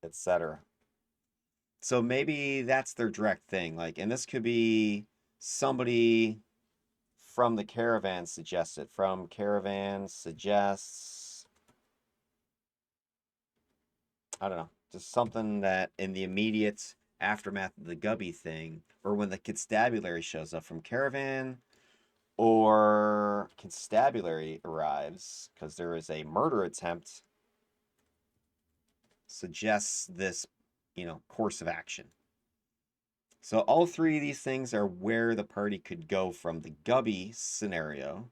etc. So maybe that's their direct thing. Like, and this could be somebody from the caravan suggests it. From caravan suggests, I don't know, just something that in the immediate aftermath of the Gubby thing, or when the constabulary shows up from caravan, or constabulary arrives because there is a murder attempt, suggests this, course of action. So all three of these things are where the party could go from the Gubby scenario.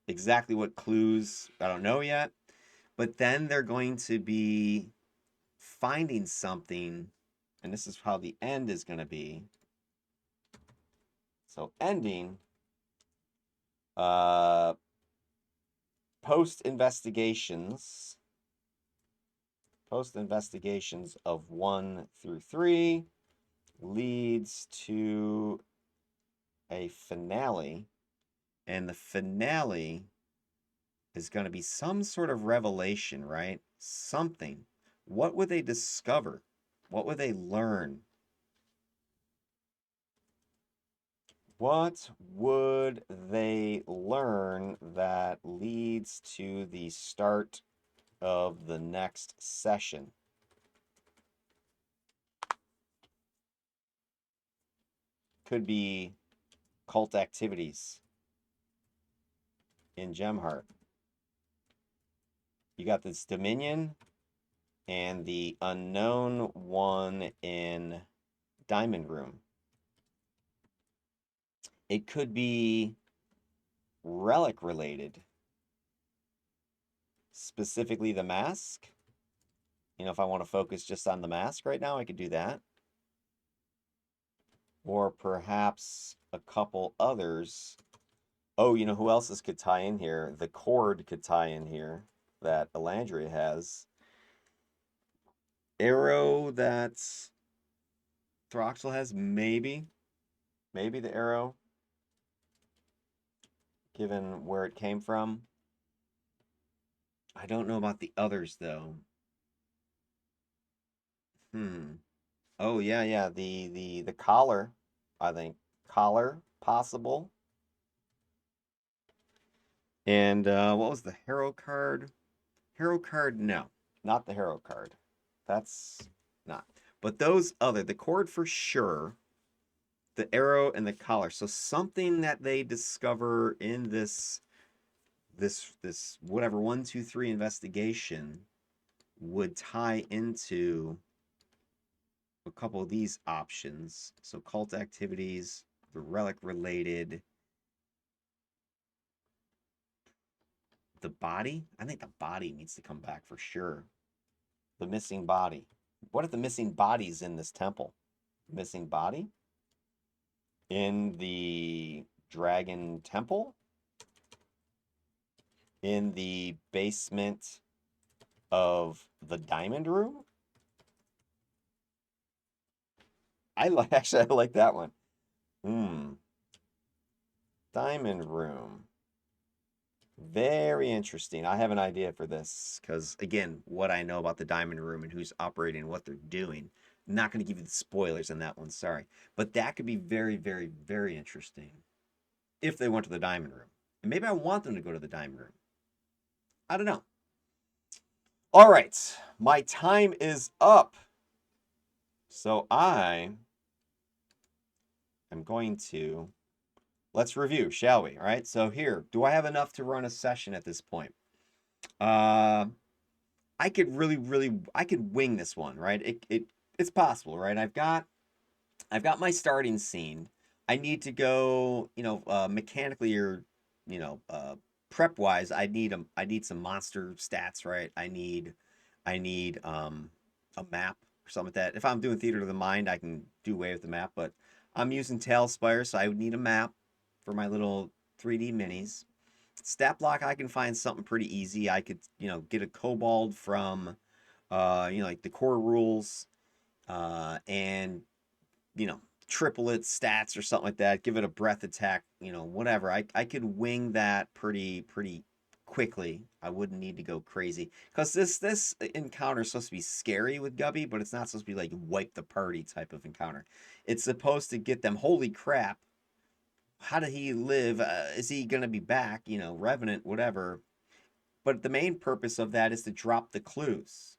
Exactly what clues, I don't know yet. But then they're going to be finding something, and this is how the end is going to be. So ending, post investigations of 1 through 3 leads to a finale, and the finale is going to be some sort of revelation, right? Something. What would they discover? What would they learn? What would they learn that leads to the start of the next session? Could be cult activities in Gemheart. You got this Dominion and the unknown one in Diamond Room. It could be relic related, specifically the mask. You know, if I want to focus just on the mask right now, I could do that. Or perhaps a couple others. Oh, you know who else could tie in here? The cord could tie in here that Elandria has. Arrow that Throxel has, maybe. Maybe the arrow, given where it came from. I don't know about the others, though. Oh, yeah, yeah. The collar, I think. Collar, possible. And what was the hero card? Hero card, no. Not the hero card. That's not. But those other, the cord for sure, the arrow and the collar. So something that they discover in this whatever 1, 2, 3 investigation would tie into a couple of these options. So cult activities, the relic related, the body. I think the body needs to come back for sure. The missing body. What if the missing body's in this temple? Missing body in the dragon temple, in the basement of the diamond room. I like that one. Diamond room. Very interesting. I have an idea for this because, again, what I know about the diamond room and who's operating and what they're doing. Not going to give you the spoilers on that one, sorry. But that could be very, very, very interesting if they went to the diamond room. And maybe I want them to go to the diamond room. I don't know. All right. My time is up. So I am going to... Let's review, shall we? All right. So here, do I have enough to run a session at this point? I could I could wing this one, right? It's possible, right? I've got my starting scene. I need to go, mechanically or, prep wise. I need some monster stats, right? I need a map or something like that. If I'm doing theater of the mind, I can do away with the map, but I'm using Tailspire, so I would need a map for my little 3D minis. Stat block, I can find something pretty easy. I could, get a kobold from, like the core rules, and, triple its stats or something like that. Give it a breath attack, whatever. I could wing that pretty quickly. I wouldn't need to go crazy because this encounter is supposed to be scary with Gubby, but it's not supposed to be like wipe the party type of encounter. It's supposed to get them. Holy crap! How did he live? Is he gonna be back? Revenant, whatever. But the main purpose of that is to drop the clues.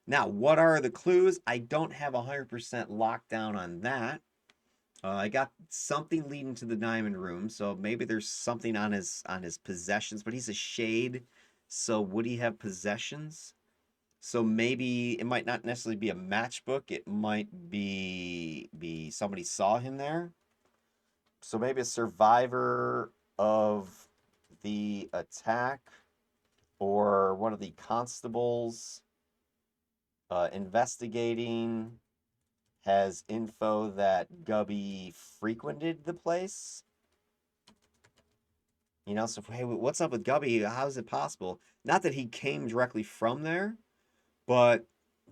Now, what are the clues? I don't have 100% lockdown on that. I got something leading to the diamond room, so maybe there's something on his possessions, but he's a shade, so would he have possessions? So maybe it might not necessarily be a matchbook, it might be somebody saw him there. So maybe a survivor of the attack or one of the constables investigating has info that Gubby frequented the place. So hey, what's up with Gubby? How is it possible? Not that he came directly from there, but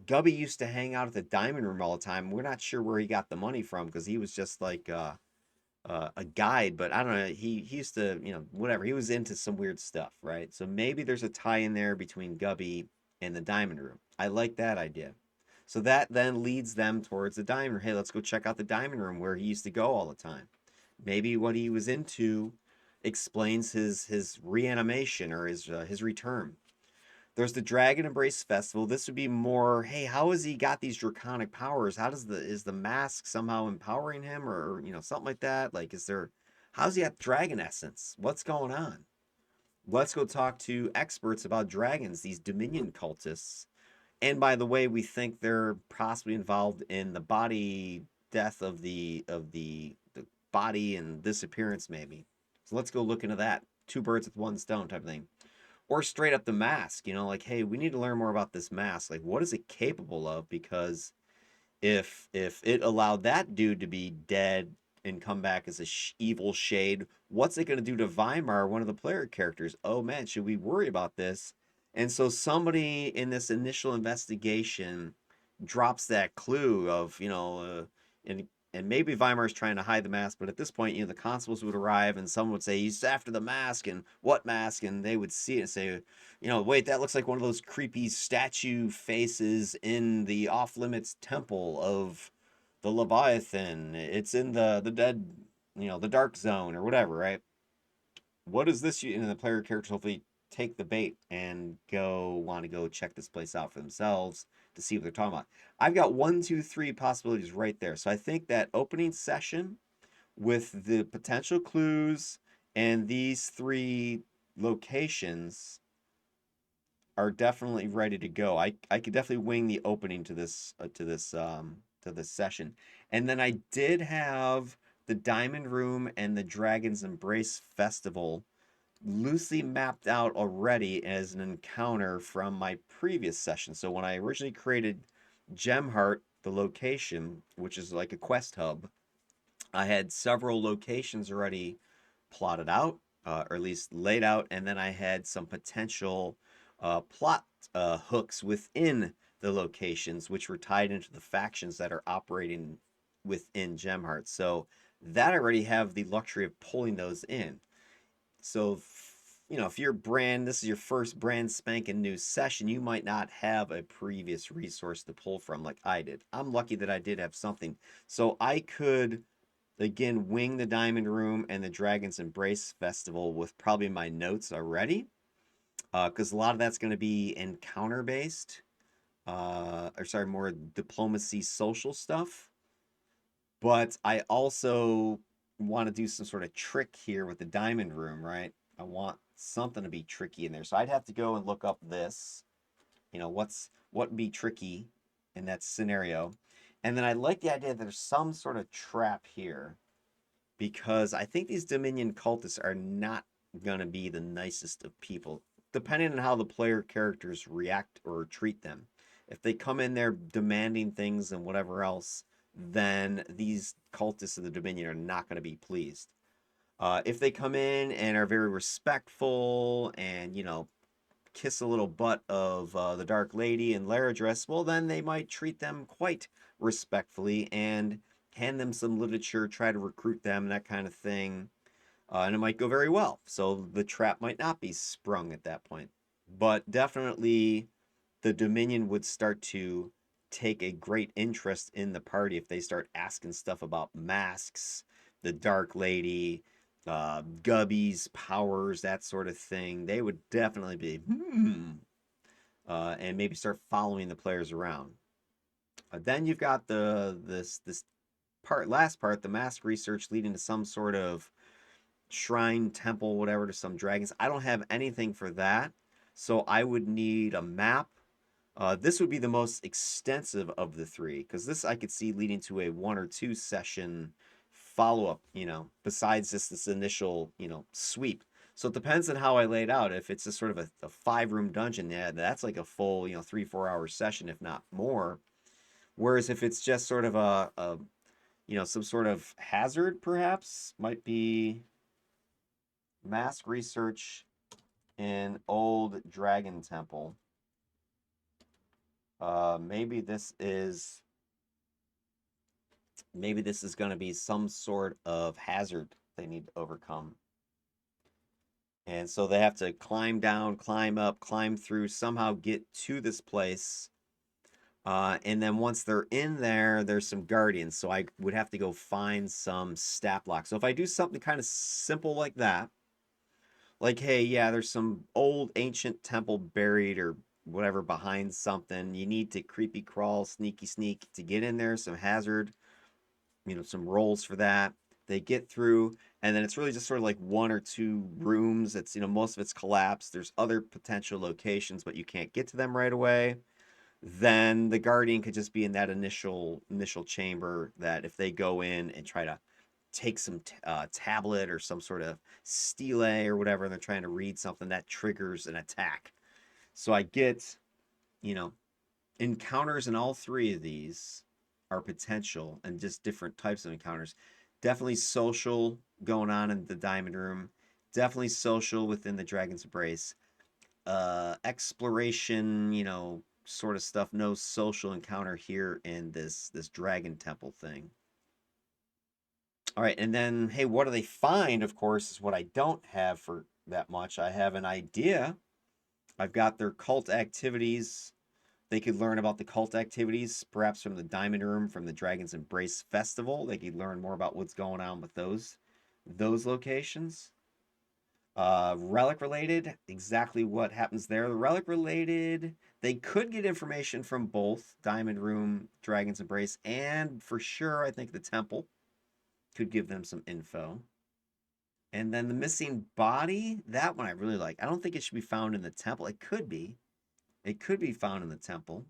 Gubby used to hang out at the diamond room all the time. We're not sure where he got the money from because he was just like a guide, but I don't know. He used to, whatever. He was into some weird stuff, right? So maybe there's a tie in there between Gubby and the Diamond Room. I like that idea. So that then leads them towards the Diamond Room. Hey, let's go check out the Diamond Room where he used to go all the time. Maybe what he was into explains his reanimation or his return. There's the Dragon Embrace Festival. This would be more, hey, how has he got these draconic powers? How does the is the mask somehow empowering him or something like that? Like is there how's he got dragon essence? What's going on? Let's go talk to experts about dragons, these Dominion cultists. And by the way, we think they're possibly involved in the body death of the body and disappearance maybe. So let's go look into that. Two birds with one stone type of thing, or straight up the mask, like, hey, we need to learn more about this mask. Like, what is it capable of? Because if it allowed that dude to be dead and come back as a evil shade, what's it going to do to Weimar, one of the player characters? Oh man, should we worry about this? And so somebody in this initial investigation drops that clue of, and maybe Weimar's trying to hide the mask, but at this point, the constables would arrive and someone would say, he's after the mask, and what mask? And they would see it and say, wait, that looks like one of those creepy statue faces in the off limits temple of the Leviathan. It's in the dead, the dark zone or whatever, right? What is this? And the player characters hopefully take the bait and want to go check this place out for themselves to see what they're talking about. I've got 1, 2, 3 possibilities right there. So I think that opening session with the potential clues and these 3 locations are definitely ready to go. I could definitely wing the opening to this session. And then I did have the Diamond Room and the Dragon's Embrace Festival loosely mapped out already as an encounter from my previous session. So when I originally created Gemheart, the location, which is like a quest hub, I had several locations already plotted out, or at least laid out, and then I had some potential plot hooks within the locations, which were tied into the factions that are operating within Gemheart. So that I already have the luxury of pulling those in. So, if this is your first brand spanking new session, you might not have a previous resource to pull from like I did. I'm lucky that I did have something. So I could, again, wing the Diamond Room and the Dragon's Embrace Festival with probably my notes already. Because a lot of that's going to be encounter based, or sorry, more diplomacy social stuff. But I also want to do some sort of trick here with the Diamond Room, right? I want something to be tricky in there. So I'd have to go and look up this. What would be tricky in that scenario. And then I like the idea that there's some sort of trap here because I think these Dominion cultists are not going to be the nicest of people, depending on how the player characters react or treat them. If they come in there demanding things and whatever else, then these cultists of the Dominion are not going to be pleased. If they come in and are very respectful and, kiss a little butt of the Dark Lady and Laradress, well, then they might treat them quite respectfully and hand them some literature, try to recruit them, that kind of thing. And it might go very well. So the trap might not be sprung at that point. But definitely the Dominion would start to take a great interest in the party if they start asking stuff about masks, the Dark Lady, Gubby's powers, that sort of thing. They would definitely be, and maybe start following the players around. Then you've got this last part, the mask research leading to some sort of shrine, temple, whatever, to some dragons. I don't have anything for that, so I would need a map. This would be the most extensive of the 3 because this I could see leading to a 1 or 2 session follow up. Besides just this initial sweep. So it depends on how I laid out. If it's just sort of a 5-room dungeon, yeah, that's like a full 3-4 hour session, if not more. Whereas if it's just sort of a some sort of hazard, perhaps might be mask research in Old Dragon Temple. Maybe this is Maybe this is going to be some sort of hazard they need to overcome. And so they have to climb down, climb up, climb through, somehow get to this place. And then once they're in there, there's some guardians. So I would have to go find some stat blocks. So if I do something kind of simple like that, like, hey, yeah, there's some old ancient temple buried or whatever behind something. You need to creepy crawl, sneaky sneak to get in there, some hazard, some rolls for that. They get through, and then it's really just sort of like one or two rooms. It's, most of it's collapsed. There's other potential locations, but you can't get to them right away. Then the guardian could just be in that initial chamber that if they go in and try to take some tablet or some sort of stele or whatever, and they're trying to read something, that triggers an attack. So I get, you know, encounters in all three of these are potential and just different types of encounters. Definitely social going on in the diamond room. Definitely social within the dragon's embrace. Exploration, sort of stuff. No social encounter here in this dragon temple thing. All right, and then hey, what do they find? Of course, is what I don't have for that much. I have an idea. I've got their cult activities. They could learn about the cult activities, perhaps from the Diamond Room, from the Dragon's Embrace Festival. They could learn more about what's going on with those locations. Relic related, exactly what happens there. The relic related, they could get information from both Diamond Room, Dragon's Embrace, and for sure, I think the temple could give them some info. And then the missing body, that one I really like. I don't think it should be found in the temple. It could be. It could be found in the temple.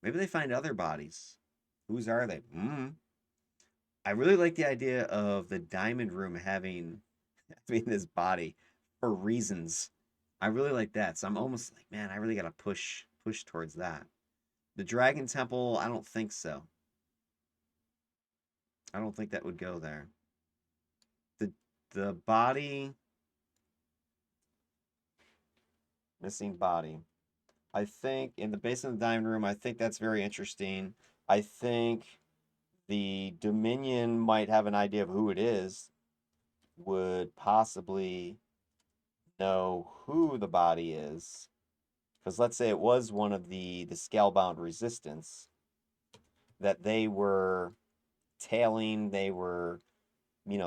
Maybe they find other bodies. Whose are they? I really like the idea of the diamond room having this body for reasons. I really like that. So I'm almost like, man, I really gotta push towards that. The dragon temple, I don't think so. I don't think that would go there. The the body, missing body. I think in the basement of the diamond room, I think that's very interesting. I think the Dominion might have an idea of who it is, would possibly know who the body is. Because let's say it was one of the Scalebound Resistance that they were tailing, they were,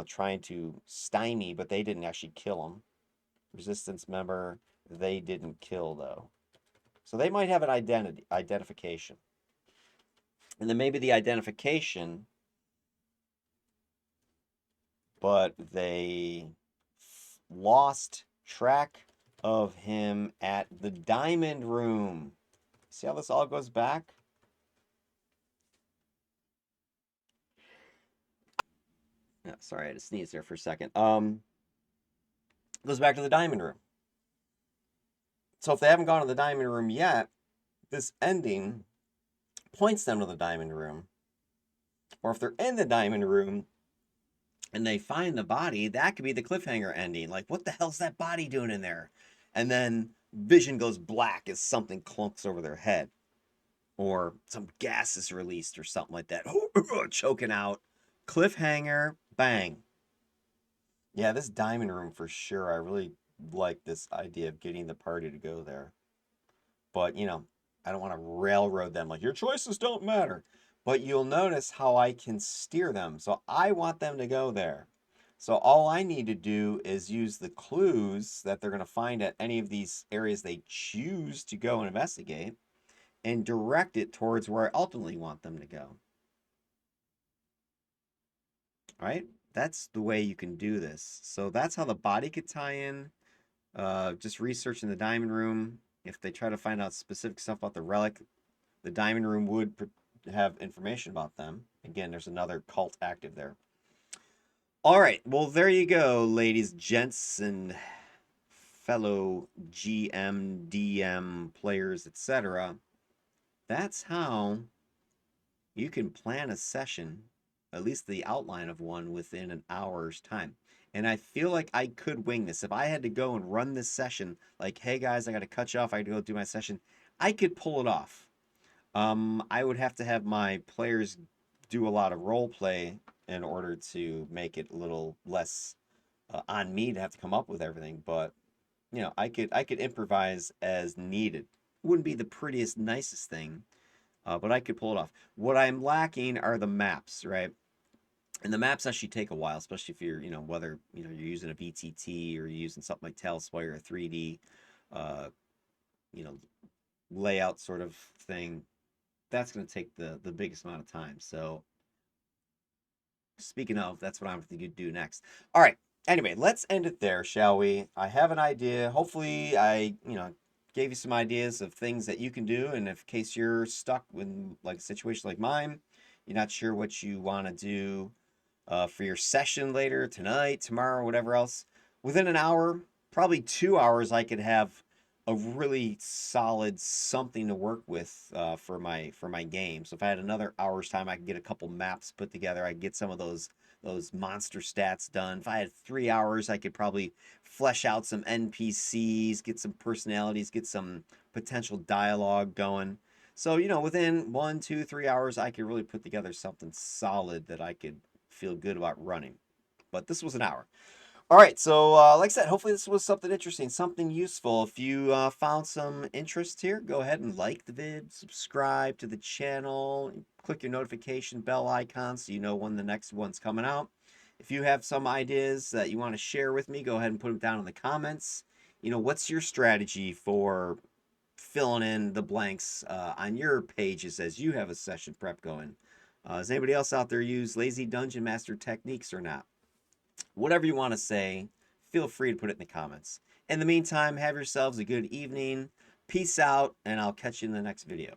trying to stymie, but they didn't actually kill him. Resistance member, they didn't kill though. So they might have an identification. And then maybe the identification, but they lost track of him at the diamond room. See how this all goes back? Yeah, sorry, I had to sneeze there for a second. Goes back to the diamond room. So if they haven't gone to the diamond room yet, this ending points them to the diamond room. Or if they're in the diamond room and they find the body, that could be the cliffhanger ending. Like, what the hell's that body doing in there? And then vision goes black as something clunks over their head. Or some gas is released or something like that. Choking out. Cliffhanger, bang. Yeah, this diamond room for sure. I really like this idea of getting the party to go there. But, I don't want to railroad them like your choices don't matter. But you'll notice how I can steer them. So I want them to go there. So all I need to do is use the clues that they're going to find at any of these areas they choose to go and investigate and direct it towards where I ultimately want them to go. All right? That's the way you can do this. So that's how the body could tie in. Just researching the diamond room. If they try to find out specific stuff about the relic, the diamond room would have information about them. Again, there's another cult active there. All right. Well, there you go, ladies, gents, and fellow GM, DM players, etc. That's how you can plan a session, at least the outline of one, within an hour's time. And I feel like I could wing this. If I had to go and run this session, like, hey guys, I got to cut you off, I got to go do my session, I could pull it off. I would have to have my players do a lot of role play in order to make it a little less on me to have to come up with everything. But you know, I could improvise as needed. Wouldn't be the prettiest, nicest thing, but I could pull it off. What I'm lacking are the maps, right? And the maps actually take a while, especially if you're, you know, whether you know you're using a VTT or you're using something like Tailspire or 3D, uh, you know, layout sort of thing. That's going to take the biggest amount of time. So speaking of, that's what I'm going to do next. All right. Anyway, let's end it there, shall we? I have an idea. Hopefully, I, you know, gave you some ideas of things that you can do. And if in case you're stuck in like a situation like mine, you're not sure what you want to do for your session later, tonight, tomorrow, whatever else, within an hour, probably 2 hours, I could have a really solid something to work with for my game. So if I had another hour's time, I could get a couple maps put together. I could get some of those monster stats done. If I had 3 hours, I could probably flesh out some NPCs, get some personalities, get some potential dialogue going. So, you know, within 1, 2, 3 hours, I could really put together something solid that I could feel good about running. But this was an hour. All right, so like I said, hopefully this was something interesting, something useful. If you found some interest here, go ahead and like the vid, subscribe to the channel, click your notification bell icon so you know when the next one's coming out. If you have some ideas that you want to share with me, go ahead and put them down in the comments. You know, what's your strategy for filling in the blanks on your pages as you have a session prep going? Does anybody else out there use lazy dungeon master techniques or not? Whatever you want to say, feel free to put it in the comments. In the meantime, have yourselves a good evening. Peace out, and I'll catch you in the next video.